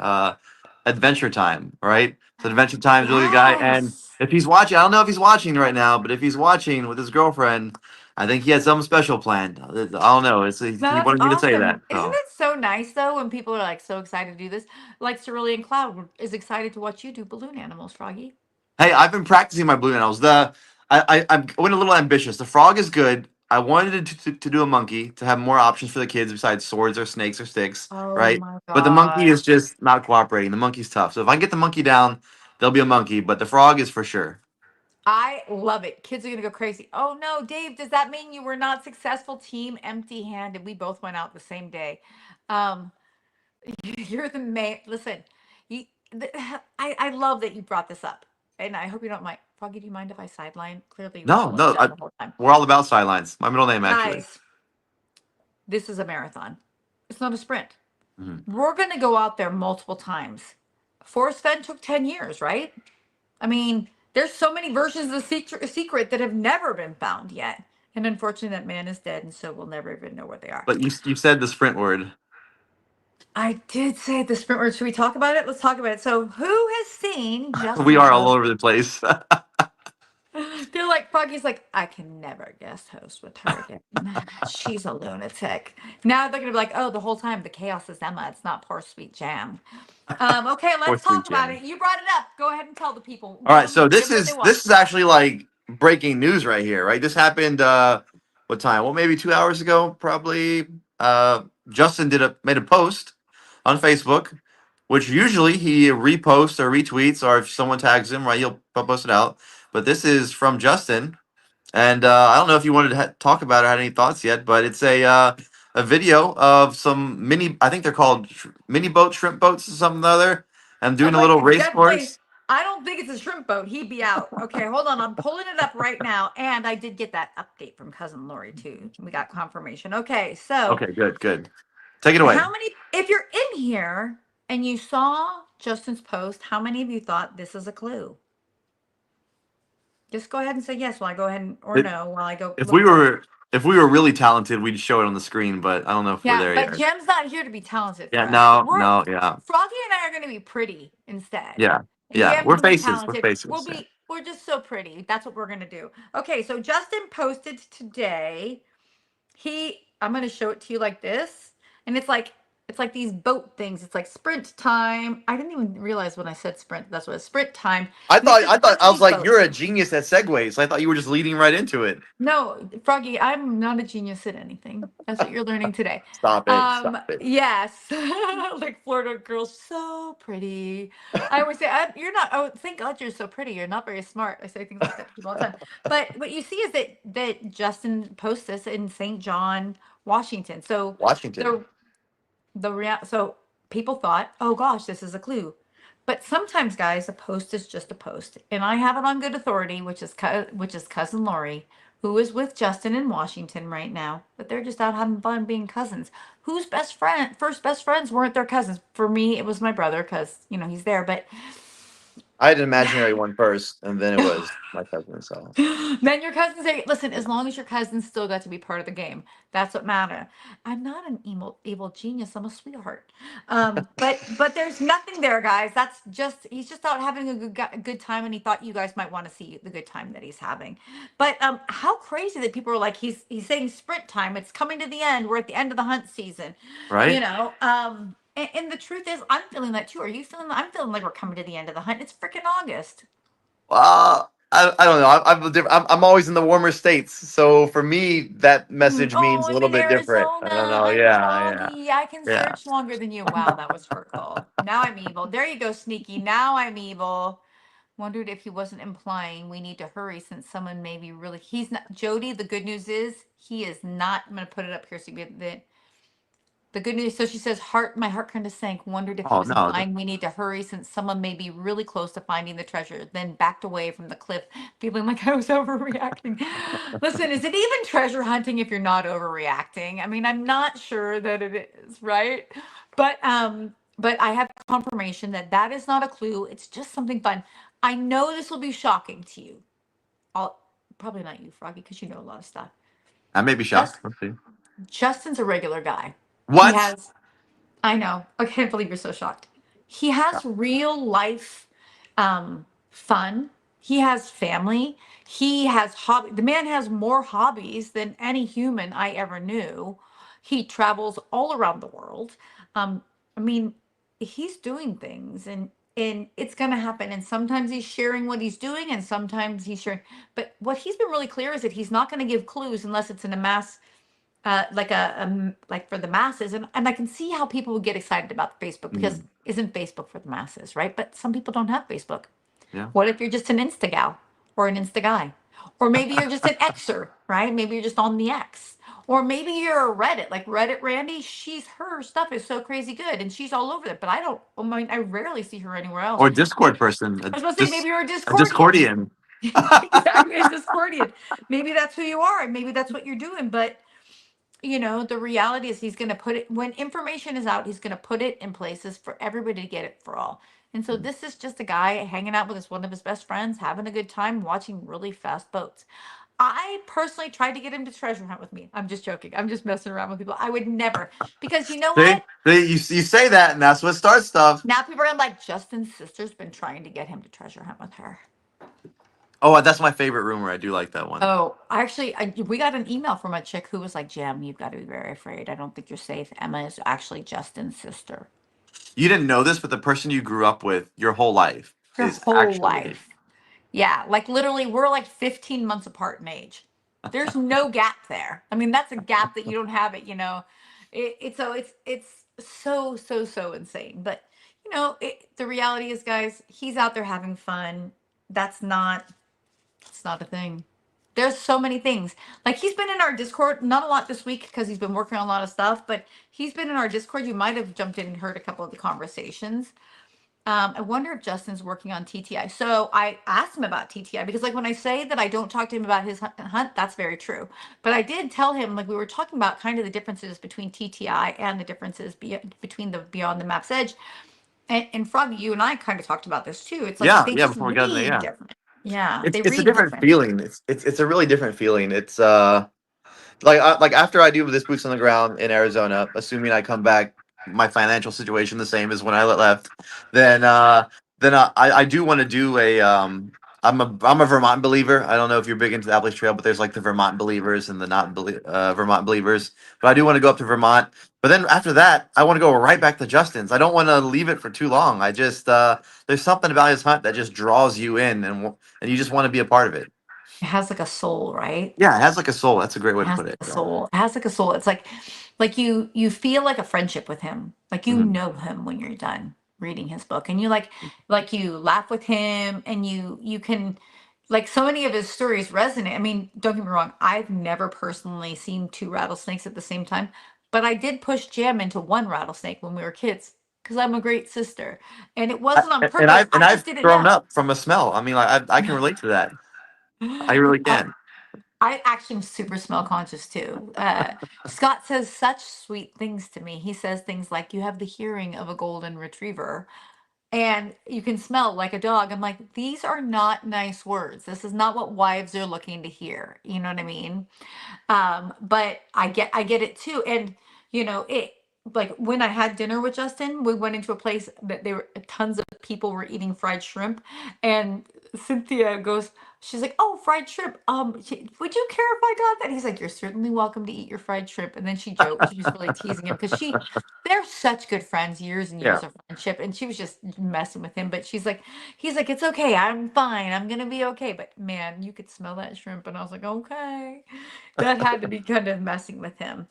Adventure Time. Right? So Adventure Time's a really good guy, and Yes. if he's watching, I don't know if he's watching right now, but if he's watching with his girlfriend, I think he has something special planned. I don't know. He That's wanted me to say that. awesome. Isn't So it so nice though when people are like so excited to do this? Like Cerulean Cloud is excited to watch you do balloon animals, Froggy. hey, I've been practicing my blue nails. I went a little ambitious. The frog is good. I wanted to do a monkey to have more options for the kids besides swords or snakes or sticks, Oh right? my But the monkey God. is just not cooperating. The monkey's tough. So if I can get the monkey down, there'll be a monkey. But the frog is for sure. I love it. Kids are gonna go crazy. Oh no, Dave, does that mean you were not successful team empty-handed? We both went out the same day. Um, you're the man. Listen, you, I love that you brought this up, and I hope you don't mind. Froggy, do you mind if I sideline? Clearly, we're No, pulling no, it up the whole time. we're all about sidelines. My middle name, actually. Guys, this is a marathon. It's not a sprint. Mhm. We're gonna go out there multiple times. Forrest Fenn took 10 years, right? I mean, there's so many versions of the secret that have never been found yet. And unfortunately, that man is dead, and so we'll never even know where they are. But you said the sprint word. I did say the sprint word. Should we talk about it? Let's talk about it. So, who has seen We Justin are all post? over the place. They're like, Froggy's like, I can never guest host with her again. She's a lunatic. Now they're going to be like, oh, the whole time the chaos is Emma. It's not poor sweet Jam. Okay, let's Fourth week talk about jam. it. You brought it up. Go ahead and tell the people. All right, so Give them what they want. this is actually like breaking news right here, right? This happened what time? Well, maybe 2 hours ago, probably. Justin made a post on Facebook, which usually he reposts or retweets, or if someone tags him, right, he'll post it out. But this is from Justin, and I don't know if you wanted to talk about it, had any thoughts yet, but it's a video of some mini. I think they're called mini boats, shrimp boats, or something or other, and doing a Wait, little it's race definitely. course. I don't think it's a shrimp boat. He'd be out. Okay, hold on. I'm pulling it up right now, and I did get that update from cousin Lori too. We got confirmation. Okay, so Okay, good, good. Take it away. how many? If you're in here and you saw Justin's post, how many of you thought this is a clue? Just go ahead and say yes while I go ahead and, or It, no while I go if look we for it. were if we were really talented, we'd show it on the screen, but I don't know if we're Yeah, there but yet. Jem's not here to be talented Yeah, for us. no, We're no, yeah, Froggy and I are going to be pretty instead. yeah, And yeah. Jam We're can be faces. We're talented. faces. Yeah. We're just so pretty. That's what we're going to do. Okay, so Justin posted today. I'm going to show it to you like this. And it's like these boat things. It's like sprint time. I didn't even realize when I said sprint, that's what it's sprint time. And it's just a bunch I of was these like, you're boats. a genius at segues. I thought you were just leading right into it. No, Froggy, I'm not a genius at anything. That's what you're learning today. Stop it. Stop it. Yes, like Florida girls, so pretty. I always say, "You're not." Oh, thank God you're so pretty. You're not very smart. I say things like that to people all the time. But what you see is that Justin posts this in St. John, Washington. So Washington. the so people thought, oh gosh, this is a clue. But sometimes, guys, a post is just a post, and I have it on good authority, which is cousin Lori, who is with Justin in Washington right now. But they're just out having fun being cousins. Whose first best friends weren't their cousins? For me, it was my brother because he's there. But I had an imaginary one first, and then it was my cousin. So then your cousins say, listen, as long as your cousins still got to be part of the game, that's what matters. I'm not an evil genius. I'm a sweetheart. But there's nothing there, guys. That's just he's just out having a good time, and he thought you guys might want to see the good time that he's having. But how crazy that people are like he's saying sprint time. It's coming to the end. We're at the end of the hunt season. You right. know. And the truth is, I'm feeling that too. Are you feeling? I'm feeling like we're coming to the end of the hunt. It's freaking August. I don't know. I'm always in the warmer states, so for me that message Oh, means a I'm little in bit different. I don't Arizona. know. I'm Yeah, yeah, froggy. I can yeah. search longer than you. Wow, that was hurtful. Now I'm evil. There you go, sneaky. Now I'm evil. Wondered if he wasn't implying we need to hurry since someone may be really. He's not. Jody, the good news is he is not. I'm going to put it up here so you get the good news. So she says, my heart kind of sank. Wondered if he Oh was no. implying we need to hurry since someone may be really close to finding the treasure. Then backed away from the cliff, feeling like I was overreacting. Listen, is it even treasure hunting if you're not overreacting? I mean, I'm not sure that it is, right? But I have confirmation that that is not a clue. It's just something fun. I know this will be shocking to you. I'll probably not you, Froggy, because you know a lot of stuff. I may be shocked. Just Let's see. Justin's a regular guy. He What? has I know. I can't believe you're so shocked. He has real life fun. He has family. He has hobby. The man has more hobbies than any human I ever knew. He travels all around the world. I mean, he's doing things, and and it's going to happen. And sometimes he's sharing what he's doing, and sometimes he's sharing. But what he's been really clear is that he's not going to give clues unless it's in a mass, like like for the masses. And I can see how people would get excited about Facebook because Mhm. isn't Facebook for the masses, right? But some people don't have Facebook. Yeah. What if you're just an Insta gal or an Insta guy? Or maybe you're just an Xer, right? Maybe you're just on the X. Or maybe you're a Reddit, like Reddit Randy. Her stuff is so crazy good and she's all over it. But I don't, I mean, I rarely see her anywhere else. Or a Discord person, I was supposed to say maybe you're a a Discordian. Discordian. Exactly, a Discordian. Maybe that's who you are and maybe that's what you're doing. But the reality is he's going to put it when information is out, he's going to put it in places for everybody to get it for all. And so this is just a guy hanging out with one of his best friends, having a good time, watching really fast boats. I personally tried to get him to treasure hunt with me. I'm just joking. I'm just messing around with people. I would never, because you know See, what? you say that, and that's what starts stuff. Now people are like, Justin's sister's been trying to get him to treasure hunt with her. Oh, that's my favorite rumor. I do like that one. Oh, we got an email from a chick who was like, Jim, you've got to be very afraid. I don't think you're safe. Emma is actually Justin's sister. You didn't know this, but the person you grew up with your whole life Your is whole actually. life. Yeah, like literally, we're like 15 months apart in age. There's no gap there. I mean, that's a gap that you don't have it. It's so insane. But the reality is, guys, he's out there having fun. That's not it's not a thing. There's so many things. Like he's been in our Discord, not a lot this week because he's been working on a lot of stuff, but he's been in our Discord. You might have jumped in and heard a couple of the conversations. I wonder if Justin's working on TTI. So I asked him about TTI because, like, when I say that I don't talk to him about his hunt, that's very true. But I did tell him, like, we were talking about kind of the differences between TTI and the differences between the Beyond the Map's Edge. And Froggy, you and I kind of talked about this too. It's like Yeah, they yeah. just Before we got in there, read yeah, different. Yeah, it's they it's a read different different. feeling. It's a really different feeling. It's like after I do this boots on the ground in Arizona, assuming I come back, my financial situation the same as when I left, then I do want to do a I'm a Vermont believer. I don't know if you're big into the Appalachian Trail, but there's like the Vermont believers and the not Vermont believers. But I do want to go up to Vermont. But then after that, I want to go right back to Justin's. I don't want to leave it for too long. I just there's something about his hunt that just draws you in, and you just want to be a part of it. It has like a soul, right? Yeah, it has like a soul. That's a great way It to has put it. a Yeah. soul. It has like a soul. It's like you feel like a friendship with him. Like you Mhm. know him when you're done reading his book, and you like you laugh with him, and you can like so many of his stories resonate. I mean, don't get me wrong. I've never personally seen two rattlesnakes at the same time, but I did push Jam into one rattlesnake when we were kids because I'm a great sister, and it wasn't on And purpose. I I've just did it thrown now. up from a smell. I mean, like I can relate to that. I really Uh, can. I actually am super smell conscious too. Scott says such sweet things to me. He says things like, "You have the hearing of a golden retriever, and you can smell like a dog." I'm like, these are not nice words. This is not what wives are looking to hear. You know what I mean? But I get it too. And it like when I had dinner with Justin, we went into a place that there were tons of people were eating fried shrimp, and Cynthia goes, she's like, "Oh, fried shrimp. Would you care if I got that?" He's like, "You're certainly welcome to eat your fried shrimp." And then she joked, she was really teasing him because they're such good friends, years and Yeah. years of friendship, and she was just messing with him. But he's like, "It's okay. I'm fine. I'm gonna be okay." But man, you could smell that shrimp, and I was like, "Okay." That had to be kind of messing with him.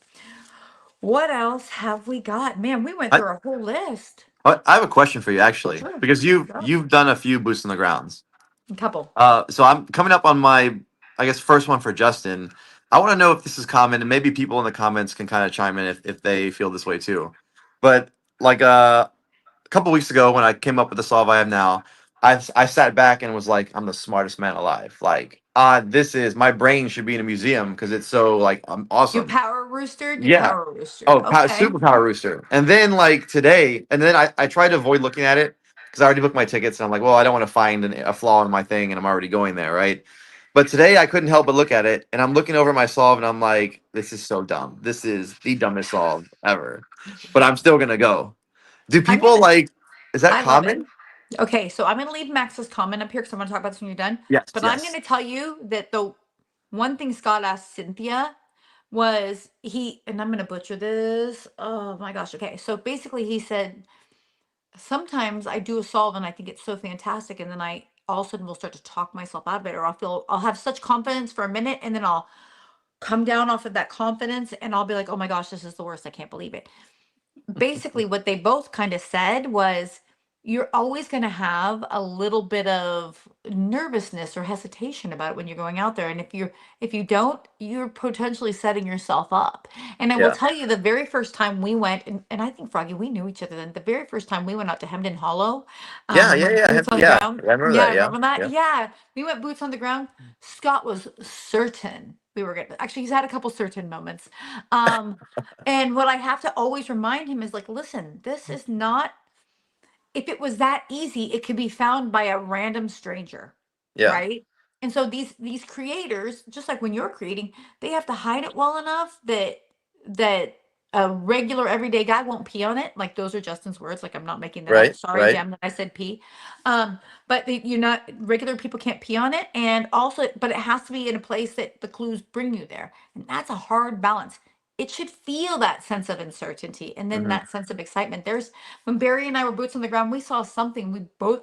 What else have we got? Man, we went I, through a whole list. I have a question for you For actually, sure. because Go. you've done a few boots on the grounds. A couple. So I'm coming up on my, I guess, first one for Justin. I want to know if this is common, and maybe people in the comments can kind of chime in if they feel this way too. But like a couple weeks ago when I came up with the solve I have now, I sat back and was like, I'm the smartest man alive. Like, this is my brain should be in a museum because it's so like You awesome. power roostered? You Yeah. power roostered. Oh, Okay. superpower rooster. And then like today, and then I tried to avoid looking at it because I already booked my tickets, and I'm like, well, I don't want to find a flaw in my thing, and I'm already going there, right? But today I couldn't help but look at it, and I'm looking over my solve, and I'm like, this is so dumb. This is the dumbest solve ever. But I'm still gonna go. Do I'm people gonna like? Is that I love it. common? Okay, so I'm gonna leave Max's comment up here because I'm gonna talk about this when you're done. Yes. But I'm Yes. gonna tell you that the one thing Scott asked Cynthia was and I'm gonna butcher this. Oh my gosh. Okay, so basically he said sometimes I do a solve and I think it's so fantastic, and then I all of a sudden will start to talk myself out of it, or I'll have such confidence for a minute, and then I'll come down off of that confidence, and I'll be like, oh my gosh, this is the worst. I can't believe it. Basically what they both kind of said was, you're always going to have a little bit of nervousness or hesitation about it when you're going out there, and if you don't, you're potentially setting yourself up. And I will Yeah. tell you, the very first time we went, and I think, Froggy, we knew each other then. The very first time we went out to Hemden Hollow, Yeah, and yeah, went yeah, boots on the yeah. ground. I remember Yeah, that. Yeah, remember that? yeah. Yeah, we went boots on the ground. Scott was certain we were gonna, actually, he's had a couple certain moments. um and what I have to always remind him is like, listen, this is not, if it was that easy, it could be found by a random stranger, Yeah. right? And so these creators, just like when you're creating, they have to hide it well enough that a regular everyday guy won't pee on it. Like, those are Justin's words. Like, I'm not making that up. Right, Sorry, right. Jem, that I said pee. But you're not, regular people can't pee on it, and also, but it has to be in a place that the clues bring you there, and that's a hard balance. It should feel that sense of uncertainty and then Hmm. that sense of excitement. There's, when Barry and I were boots on the ground, we saw something we both,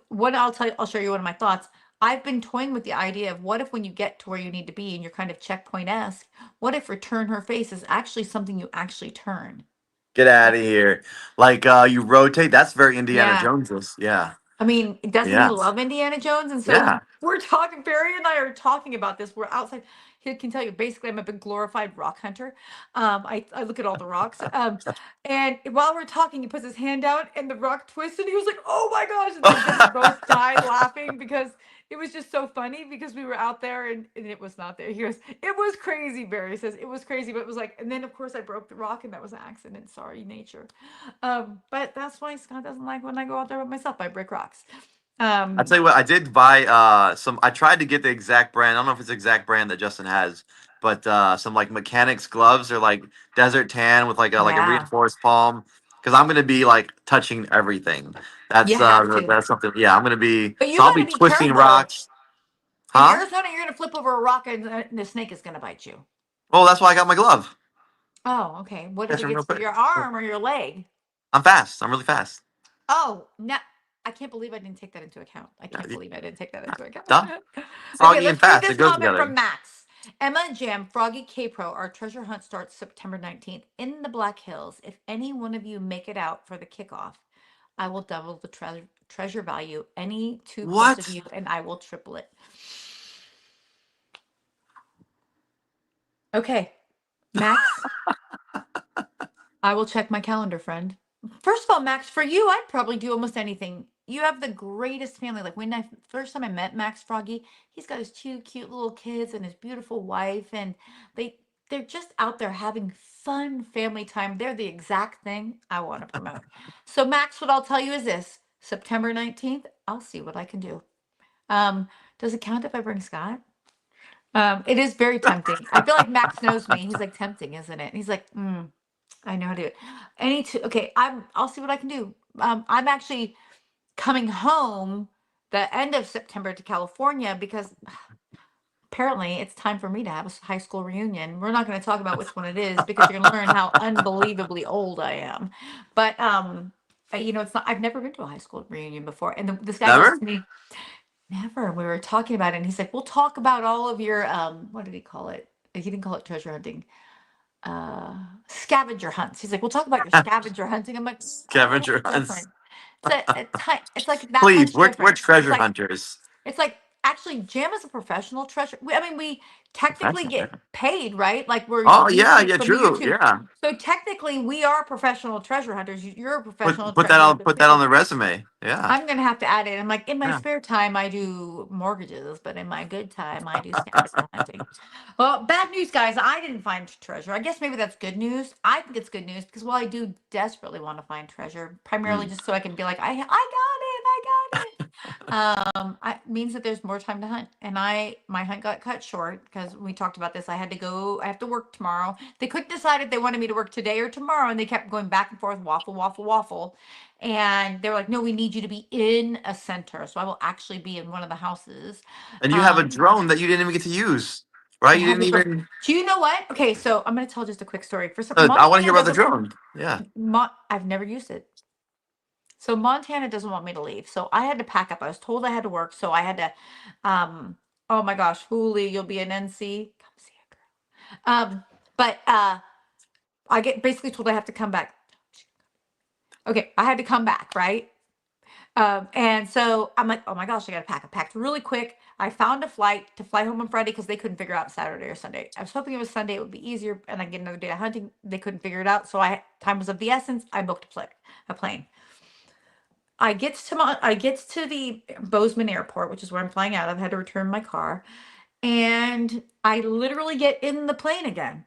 what I'll tell you, I'll show you one of my thoughts. I've been toying with the idea of, what if when you get to where you need to be and you're kind of checkpoint-esque, what if return her face is actually something you actually turn? Get out That, of here. Like you rotate. That's very Indiana yeah. Jones. Yeah. I mean, doesn't he Yeah. love Indiana Jones? And so Yeah. we're talking, Barry and I are talking about this. We're outside. He can tell you, basically, I'm a big glorified rock hunter. I look at all the rocks. And while we're talking, he puts his hand out and the rock twists, and he was like, oh my gosh. And then we both died laughing because it was just so funny, because we were out there and it was not there. He goes, it was crazy, Barry says. It was crazy, but it was like, and then of course I broke the rock, and that was an accident. Sorry, nature. But that's why Scott doesn't like when I go out there with myself. I break rocks. I Um, tell you what, I did buy some. I tried to get the exact brand. I don't know if it's the exact brand that Justin has, but some like mechanics gloves. They're like desert tan with like a yeah, reinforced palm. Because I'm gonna be like touching everything. you have to. That's something. Yeah, I'm gonna be. But So you I'll got be to be twisting careful. rocks, In huh? Arizona, you're going to flip over a rock, and the snake is going to bite you. Well, that's why I got my glove. Oh, okay. What if Catch it him real gets to quick. your arm or your leg? I'm fast. I'm really fast. Oh, no. I can't believe I didn't take that into account. I Yeah, can't believe I didn't take that into account. duh. Okay, Froggy and let's read fast. It this goes comment together. from Max. Emma and Jam, Froggy K Pro, our treasure hunt starts September 19th in the Black Hills. If any one of you make it out for the kickoff, I will double the treasure value. Any two plus of What? you, and I will triple it. Okay, Max, I will check my calendar, friend. First of all, Max, for you, I'd probably do almost anything. You have the greatest family. Like, when I first time I met Max Froggy, he's got his two cute little kids and his beautiful wife, and they they're just out there having fun family time. They're the exact thing I want to promote. So, Max, what I'll tell you is this: September 19th, I'll see what I can do. Um, does it count if I bring Scott? It is very tempting. I feel like Max knows me. He's like, tempting, isn't it? And he's like, I know how to do it. Any two, okay, I'll see what I can do. I'm actually coming home the end of September to California, because apparently it's time for me to have a high school reunion. We're not going to talk about which one it is, because you're going to learn how unbelievably old I am. But it's not. I've never been to a high school reunion before, and this guy goes Never? to me, never. We were talking about it, and he's like, "We'll talk about all of your what did he call it? He didn't call it treasure hunting. uh Scavenger hunts." He's like, "We'll talk about your scavenger hunting." I'm like, "Oh, Scavenger that's hunts. different." It's like that Please, much we're different. treasure hunters. It's like, actually, Jam is a professional treasure. I mean, we technically Professional. get Yeah. paid, right? Like, we're Oh yeah, YouTube, yeah, from true. YouTube. Yeah. So technically we are professional treasure hunters. You're a professional treasure hunter Put that on too. the resume. Yeah. I'm gonna have to add it. I'm like, in my Yeah. spare time, I do mortgages, but in my good time, I do scavenger hunting. Well, bad news, guys. I didn't find treasure. I guess maybe that's good news. I think it's good news, because while I do desperately want to find treasure, primarily Mm. just so I can be like, I got it, I got it. I means that there's more time to hunt, and my hunt got cut short because we talked about this. I had to go. I have to work tomorrow. They couldn't decide if they wanted me to work today or tomorrow, and they kept going back and forth, waffle, waffle, waffle. And they were like, "No, we need you to be in a center." So I will actually be in one of the houses. And you have a Um, drone that you didn't even get to use, I right? You have didn't the drone. even. Do you know what? Okay, so I'm going to tell just a quick story. For some, mom I and want to hear dad about the doesn't. drone. Yeah. I've never used it. So Montana doesn't want me to leave. So I had to pack up. I was told I had to work. So I had to, oh my gosh, Hooli, you'll be an NC. Come see it, girl. But I get basically told I have to come back. Okay, I had to come back, right? And so I'm like, oh my gosh, I got to pack. I packed really quick. I found a flight to fly home on Friday because they couldn't figure out Saturday or Sunday. I was hoping it was Sunday; it would be easier, and I get another day of hunting. They couldn't figure it out, so I time was of the essence. I booked a plane. I gets to the Bozeman airport, which is where I'm flying out of. I had to return my car, and I literally get in the plane again.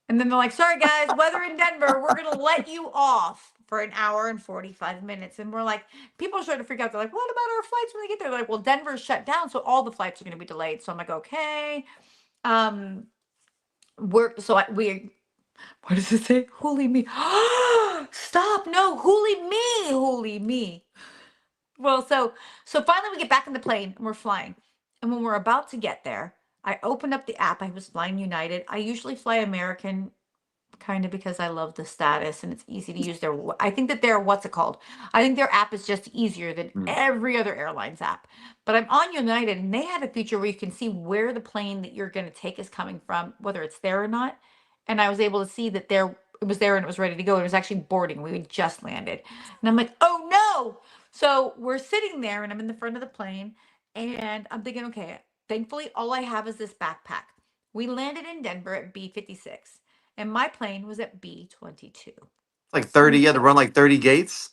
And then they're like, sorry guys, weather in Denver, we're gonna let you off for an hour and 45 minutes. And we're like, people are starting to freak out. They're like, what about our flights when they get there? They're like, well, Denver's shut down, so all the flights are gonna be delayed. So I'm like, okay. Um, we what does it say? Holy me. Stop, no, holy me. Well, so finally we get back in the plane and we're flying. And when we're about to get there, I opened up the app. I was flying United. I usually fly American kind of because I love the status and it's easy to use I think that their what's it called? I think their app is just easier than Mm. every other airline's app. But I'm on United and they had a feature where you can see where the plane that you're going to take is coming from, whether it's there or not. And I was able to see that there it was there and it was ready to go. It was actually boarding. We had just landed. And I'm like, "Oh no." So we're sitting there and I'm in the front of the plane and I'm thinking, "Okay, thankfully all I have is this backpack." We landed in Denver at B-56 and my plane was at B-22. Like 30, And you had to run like 30 gates.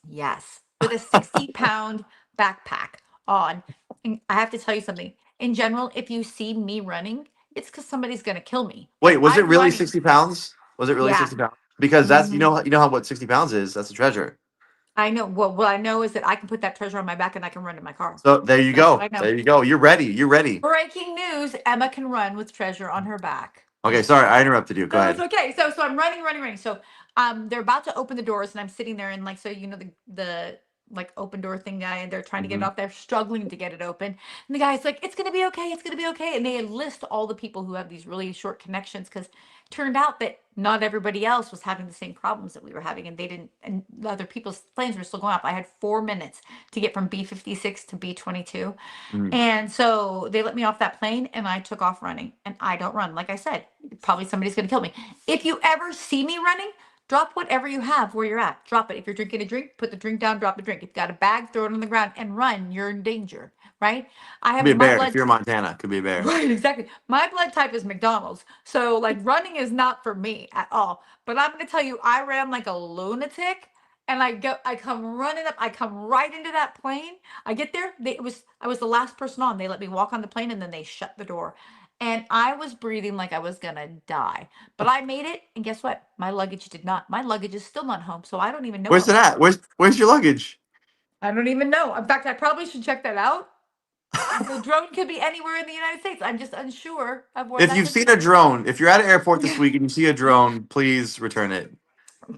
yes, with a 60-pound backpack on. And I have to tell you something. In general, if you see me running, it's because somebody's going to kill me. Wait, Like was it I'm really running. 60 pounds? Was it really Yeah. 60 pounds? Because that's Hmm. you know how what 60 pounds is. That's a treasure. I know. Well, what I know is that I can put that treasure on my back and I can run to my car. So there you That's what go. I know. There you go. You're ready. You're ready. Breaking news: Emma can run with treasure on her back. Okay, Just sorry, saying. I interrupted you. Go No, it's ahead. okay. So I'm running. So they're about to open the doors and I'm sitting there and like so you know the like open door thing guy and they're trying to get it Hmm. off. They're struggling to get it open. And the guy's like, it's gonna be okay, it's gonna be okay. And they list all the people who have these really short connections because turned out that not everybody else was having the same problems that we were having and they didn't and the other people's planes were still going up. I had 4 minutes to get from B-56 to B-22. Hmm. And so they let me off that plane and I took off running. And I don't run. Like I said, probably somebody's going to kill me. If you ever see me running, drop whatever you have where you're at. Drop it. If you're drinking a drink, put the drink down, drop the drink. If you got a bag, throw it on the ground and run. You're in danger, right? I Could be have a my bear. If blood. you're in Montana, could be a bear. Right, exactly. My blood type is McDonald's. So like running is not for me at all. But I'm going to tell you, I ran like a lunatic and I come running up, I come right into that plane. I get there, I was the last person on. They let me walk on the plane and then they shut the door. And I was breathing like I was going to die. But I made it and guess what? My luggage did not. My luggage is still not home, so I don't even know where Where's it my at? luggage. Where's your luggage? I don't even know. In fact, I probably should check that out. The drone could be anywhere in the United States. I'm just unsure of where If that you've could be. seen a drone, if you're at an airport this Yeah. week and you see a drone, please return it.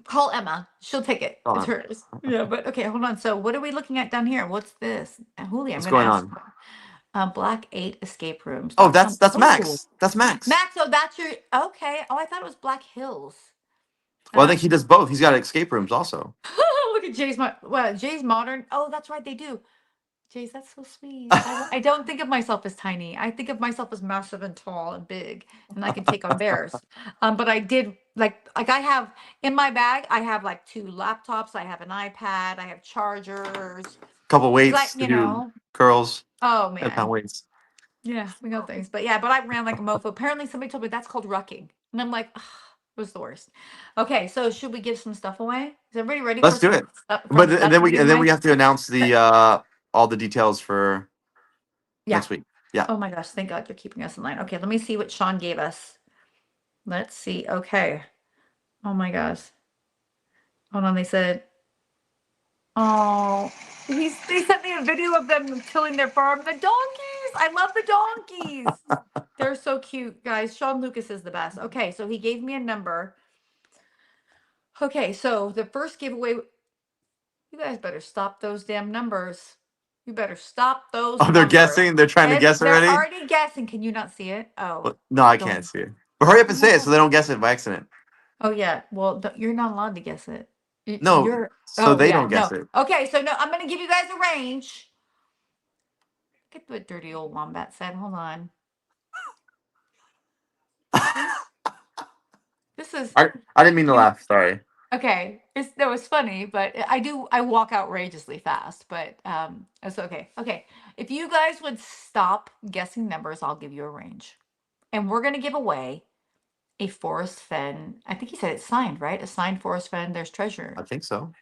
Call Emma. She'll take it. It's Hold hers. Yeah, but okay, hold on. So what are we looking at down here? What's this? Holy, I'm What's gonna going ask. on? Black 8 escape rooms. Oh, That sounds that's oh. Max. That's Max. Max, oh that's your okay. Oh, I thought it was Black Hills. Well, I think he Um does both. He's got escape rooms also. look at Jay's modern. Oh, that's right, they do. Jace, that's so sweet. I don't think of myself as tiny. I think of myself as massive and tall and big, and I can take on bears. But I did like I have in my bag. I have like two laptops. I have an iPad. I have chargers. Couple Because I, weights to you do know, curls. oh 10 pound man, weights. yeah, we got things. But yeah, but I ran like a mofo. Apparently, somebody told me that's called rucking, and I'm like, ugh, it was the worst. Okay, so should we give some stuff away? Is everybody ready for Let's do some it. from But stuff to be and given then we away? have to announce But the all the details for yeah. next week. Yeah. Oh my gosh, thank God you're keeping us in line. Okay, let me see what Sean gave us. Let's see. Okay. Oh my gosh. Hold on. They said, oh, they sent me a video of them tilling their farm. The donkeys. I love the donkeys. They're so cute, guys. Sean Lucas is the best. Okay, so he gave me a number. Okay, so the first giveaway, you guys better stop those damn numbers. You better stop those Oh, they're numbers. guessing. They're trying to guess They're already. already guessing. Can you not see it? Oh, Well, no, I can't don't. see it. But hurry up Oh and my say it so God. they don't guess it by accident. Oh yeah. Well, you're not allowed to guess it. No, You're, so oh they yeah, don't guess no. it. Okay, so no, I'm gonna give you guys a range. Get what dirty old wombat said. Hold on. This is I didn't mean to you. laugh. Sorry. Okay, that was funny, but I walk outrageously fast, but it's okay. Okay, if you guys would stop guessing numbers, I'll give you a range, and we're gonna give away a Forest Fen. I think he said it's signed, right? A signed Forest Fen. There's treasure. I think so.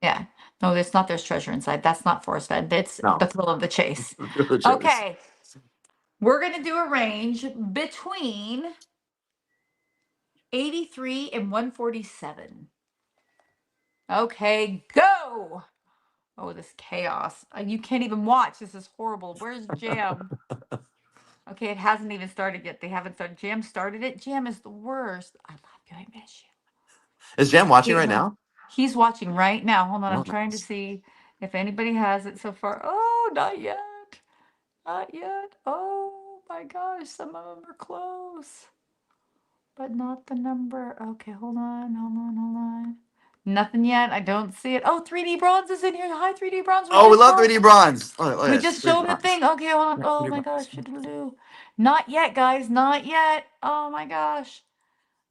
Yeah. No, it's not. There's treasure inside. That's not Forest Fen. That's the No. thrill of the chase. Villages. Okay, we're gonna do a range between 83 and 147. Okay, go. Oh, this chaos. You can't even watch. This is horrible. Where's Jam? Okay, it hasn't even started yet. They haven't started. Jam started it. Jam is the worst. I love you. I miss Is Jam you. watching Okay, right hold on. now? He's watching right now. Hold on. I'm Oh, trying to nice. see if anybody has it so far. Oh, not yet. Not yet. Oh my gosh. Some of them are close, but not the number. Okay, hold on. Hold on. Hold on. Nothing yet. I don't see it. Oh, 3D Bronze is in here. Hi, 3D Bronze. We Oh, we just love showed 3D bronze. Look at We this. just 3D showed him the bronze. thing. Okay, hold on. Yeah, Oh 3D my bronze. gosh. Shoo-doo-doo. Not yet, guys. Not yet. Oh my gosh.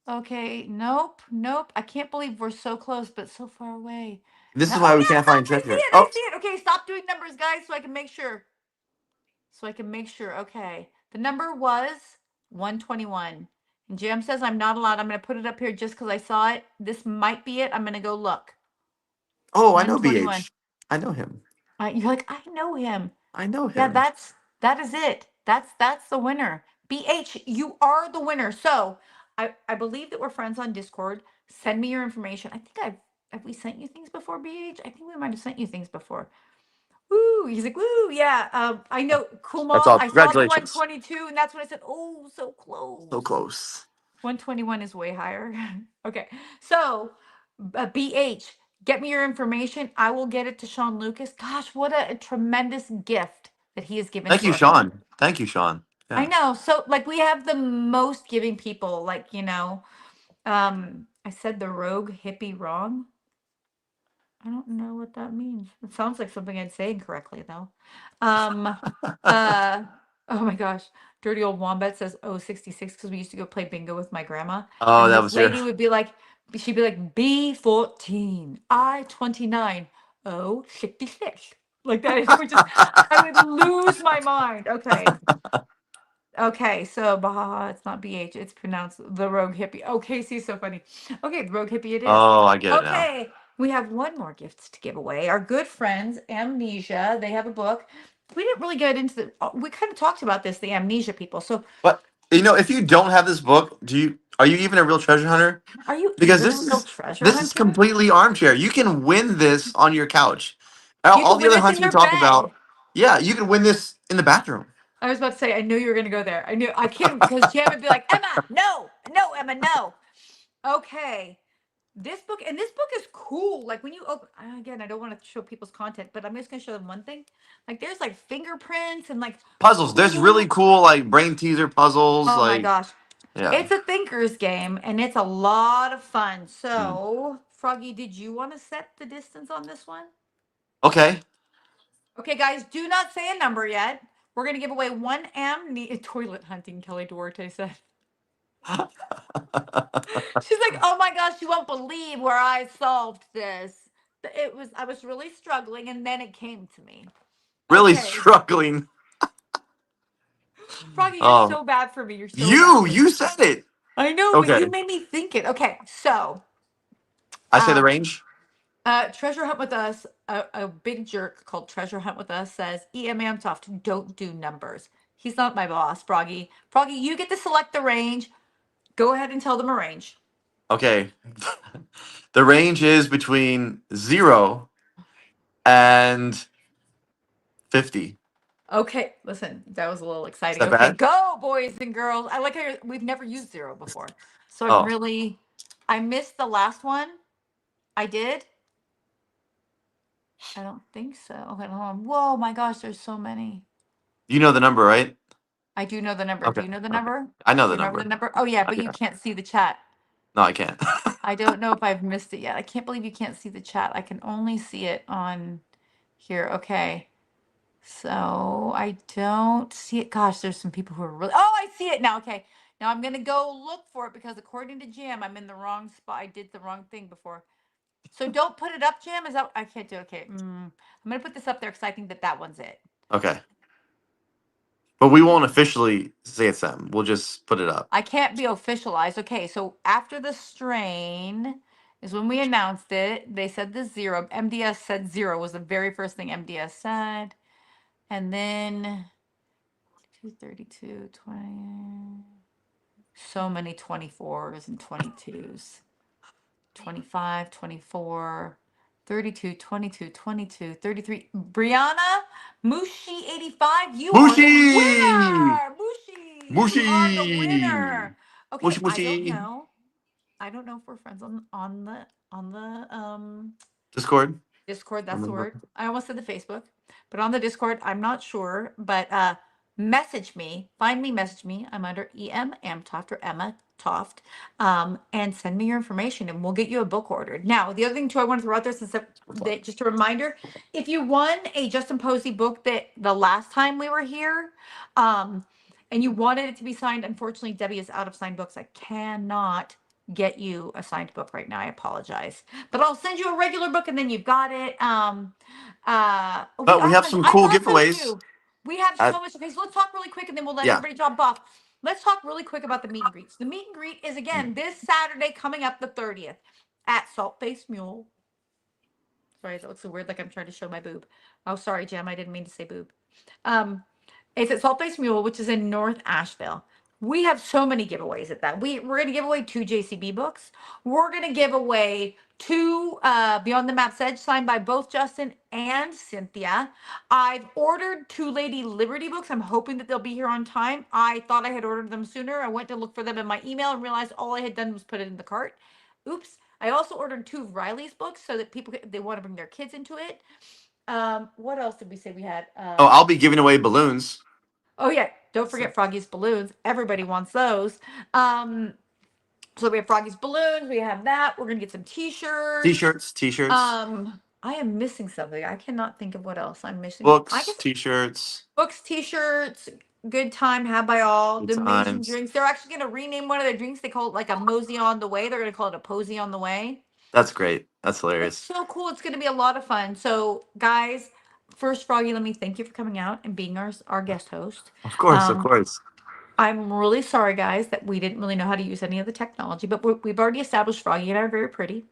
Okay. Nope. Nope. I can't believe we're so close, but so far away. This Now, is oh why we yeah, can't find stop. I see treasure. it. I Oh, see it. Okay, stop doing numbers, guys, so I can make sure. So I can make sure. Okay. The number was 121. And Jam says I'm not allowed. I'm going to put it up here just because I saw it. This might be it. I'm going to go look. oh, I know 121. BH. I know him. You're like, I know him. I know Yeah, him. that is it. That's the winner. BH, you are the winner. So I believe that we're friends on Discord. Send me your information. I think I've have we sent you things before, BH? I think we might have sent you things before. Woo! He's like, woo, yeah. I know, cool That's mom. all. I saw the Congratulations. 122, and that's when I said, oh, so So close. close. 121 is way higher. Okay. So, BH, get me your information. I will get it to Sean Lucas. Gosh, what a tremendous gift that he has given Thank to you, us. Sean. Thank you, Sean. I Yeah. know. So, like, we have the most giving people. Like, I said the rogue hippie wrong. I don't know what that means. It sounds like something I'd say incorrectly, though. Um, uh, oh my gosh. Dirty old Wombat says, oh, 66, because we used to go play bingo with my grandma. Oh, And that this was your. lady would be like, she'd be like, B14, I-29, oh, 66. Like that. It would just, I would lose my mind. Okay. Okay, so Baha, it's not BH, it's pronounced the Rogue Hippie. Oh, Casey's so funny. Okay, the Rogue Hippie it is. Oh, I get it now. Okay, we have one more gift to give away. Our good friends, Amnesia, they have a book. We didn't really get into we kind of talked about this, the Amnesia people. So, But if you don't have this book, are you even a real treasure hunter? are you Because even a real treasure this is hunter? completely armchair. You can win this on your couch. You All can the win other this in hunts we your talk bed. about, yeah, you can win this in the bathroom. I was about to say, I knew you were going to go there. I knew, I can't, because Jam would be like, Emma, no, no, Emma, no. Okay. This book is cool. Like when you open, again, I don't want to show people's content, but I'm just gonna show them one thing. Like there's like fingerprints and like Puzzles. There's really cool. cool like brain teaser puzzles. Oh my Like, gosh, yeah. it's a thinker's game and it's a lot of fun. Hmm. So, Froggy, did you want to set the distance on this one? Okay. Okay, guys, do not say a number yet. We're gonna give away one toilet hunting. Kelly Duarte said. She's like, oh my gosh, you won't believe where I solved this. I was really struggling and then it came to me. Really Okay. struggling. Froggy, you're Um, so bad for me. You're so bad you for me. you said it. I know, but you Okay. made me think it. Okay, so I say the um range. Treasure Hunt with Us, a big jerk called Treasure Hunt with Us says, E.M. Amtoft, don't do numbers. He's not my boss, Froggy. Froggy, you get to select the range. Go ahead and tell them a range. Okay. The range is between 0 and 50. Okay, listen, that was a little Is exciting. that Okay, bad? go, boys and girls. I like how we've never used zero before. So Oh, I missed the last one. I did. I don't think so. Okay, hold on. Whoa, my gosh, there's so many. you know the number, right? I do know the number. Do Okay. you know the Okay. number? I know Do the you remember the number. number? Oh yeah, but you Yeah. can't see the chat. No, I can't. I don't know if I've missed it yet. I can't believe you can't see the chat. I can only see it on here. Okay. So I don't see it. Gosh, there's some people who are really. Oh, I see it now. Okay. Now I'm going to go look for it because according to Jam, I'm in the wrong spot. I did the wrong thing before. So don't put it up, Jam. Is that. I can't do. Okay. I'm going to put this up there because I think that that one's it. Okay. But we won't officially say it's them. We'll just put it up. I can't be officialized. Okay, so after the strain is when we announced it. They said the zero. MDS said zero was the very first thing MDS said. And then 232, 20. So many 24s and 22s. 25, 24, 32, 22, 22, 33. Brianna Mushi 85, you are the Mushi! winner. Mushi, you are the Mushi! winner. Okay, Mushi I don't Mushi! know. I don't know if we're friends on the Discord? Discord, that's the Remember? word. I almost said the Facebook, but on the Discord, I'm not sure. But message me, find me, message me. I'm under EM Amtoft or Emma Toft, and send me your information, and we'll get you a book ordered. Now, the other thing too, I want to throw out there since that just a reminder, if you won a Justin Posey book that the last time we were here, and you wanted it to be signed, unfortunately, Debbie is out of signed books. I cannot get you a signed book right now. I apologize, but I'll send you a regular book and then you've got it. We But we are have friends. some I cool thought so giveaways. too. We have At, so much. Okay, so let's talk really quick and then we'll let yeah. everybody jump off. Let's talk really quick about the meet and greets. The meet and greet is again this Saturday coming up the 30th at Salt Face Mule. Sorry, that looks so weird, like I'm trying to show my boob. Oh, sorry, Jem, I didn't mean to say boob. Um, it's at Salt Face Mule, which is in North Asheville. We have so many giveaways at that. We're going to give away 2 JCB books. We're going to give away 2 Beyond the Map's Edge signed by both Justin and Cynthia. I've ordered 2 Lady Liberty books. I'm hoping that they'll be here on time. I thought I had ordered them sooner. I went to look for them in my email and realized all I had done was put it in the cart. Oops. I also ordered 2 of Riley's books so that people, if they want to bring their kids into it. What else did we say we had? Oh, I'll be giving away balloons. Oh yeah, don't So, forget Froggy's balloons. Everybody wants those. Um, so we have Froggy's balloons. We have that. We're gonna get some T-shirts. t-shirts, t-shirts, I am missing something. I cannot think of what else I'm missing. I books, guess t-shirts, books, T-shirts. Good time had by all. good The amazing times. drinks. They're actually gonna rename one of their drinks. They call it like a mosey on the way. They're gonna call it a posy on the way. That's great. That's It's hilarious. so cool. It's going to be a lot of fun. So, guys, first, Froggy, let me thank you for coming out and being our guest host. Of course, of Um, course. I'm really sorry, guys, that we didn't really know how to use any of the technology, but we've already established Froggy and I are very pretty.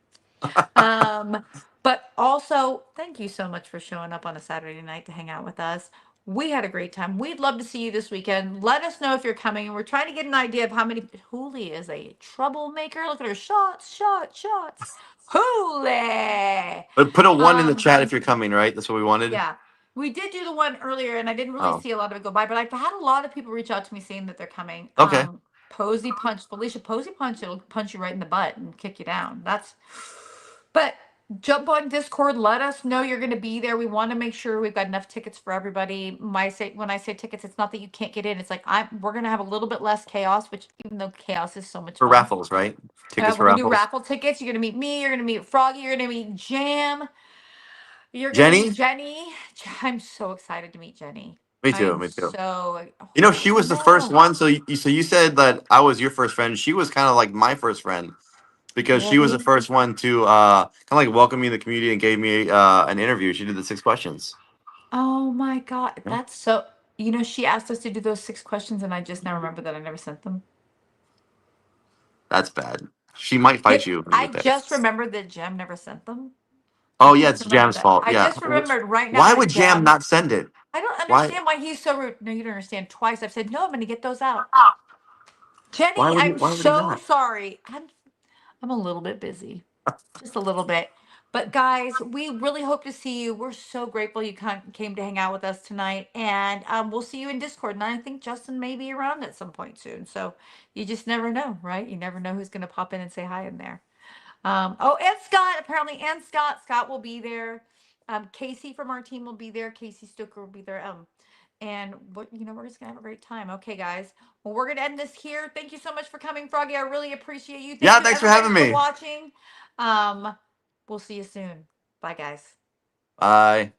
Um, but also, thank you so much for showing up on a Saturday night to hang out with us. We had a great time. We'd love to see you this weekend. Let us know if you're coming. And we're trying to get an idea of how many. Hooli is a troublemaker. Look at her shots, shots, shots. Hooli. But put a 1 in the Um, chat if you're coming, right? That's what we wanted. yeah. We did do the one earlier, and I didn't really Oh, see a lot of it go by, but I've had a lot of people reach out to me saying that they're coming. okay. Posey punch, Felicia Posey punch, it'll punch you right in the butt and kick you down. That's but jump on Discord. Let us know you're going to be there. We want to make sure we've got enough tickets for everybody. When I say tickets, it's not that you can't get in. It's like we're going to have a little bit less chaos, which even though chaos is so much For fun. raffles, right? Tickets We're for going to do raffles. raffle tickets. You're going to meet me. You're going to meet Froggy. You're going to meet Jam. You're going to meet Jenny? Jenny. I'm so excited to meet Jenny. Me I too, am me too. so. You know, she I was the first know. one. So you said that I was your first friend. She was kind of like my first friend because she was the Really? first one to kind of like welcome me in the community and gave me an interview. She did the 6 questions. Oh my God. Yeah, That's so. She asked us to do those 6 questions, and I just now remember that I never sent them. that's bad. She might fight you when you I get there. just remembered that Jem never sent them. I Oh yeah, just it's remembered Jam's that. fault. I Yeah. just remembered right now Why that would Jam Jem. not send it? I don't Why? understand why he's so rude. No, you don't understand. Twice I've said no. I'm going to get those out. Why Jenny, would he? I'm Why would he so not? sorry. I'm a little bit busy, just a little bit. But guys, we really hope to see you. We're so grateful you came to hang out with us tonight, and we'll see you in Discord. And I think Justin may be around at some point soon. So you just never know, right? You never know who's going to pop in and say hi in there. Oh, and Scott, apparently, and Scott will be there. Casey from our team will be there. Casey Stoker will be there. and we're just gonna have a great time. Okay, guys. Well, we're gonna end this here. Thank you so much for coming, Froggy. I really appreciate you. Thank Yeah, you, thanks for everybody, having for me. watching. Um, we'll see you soon. Bye, guys. Bye.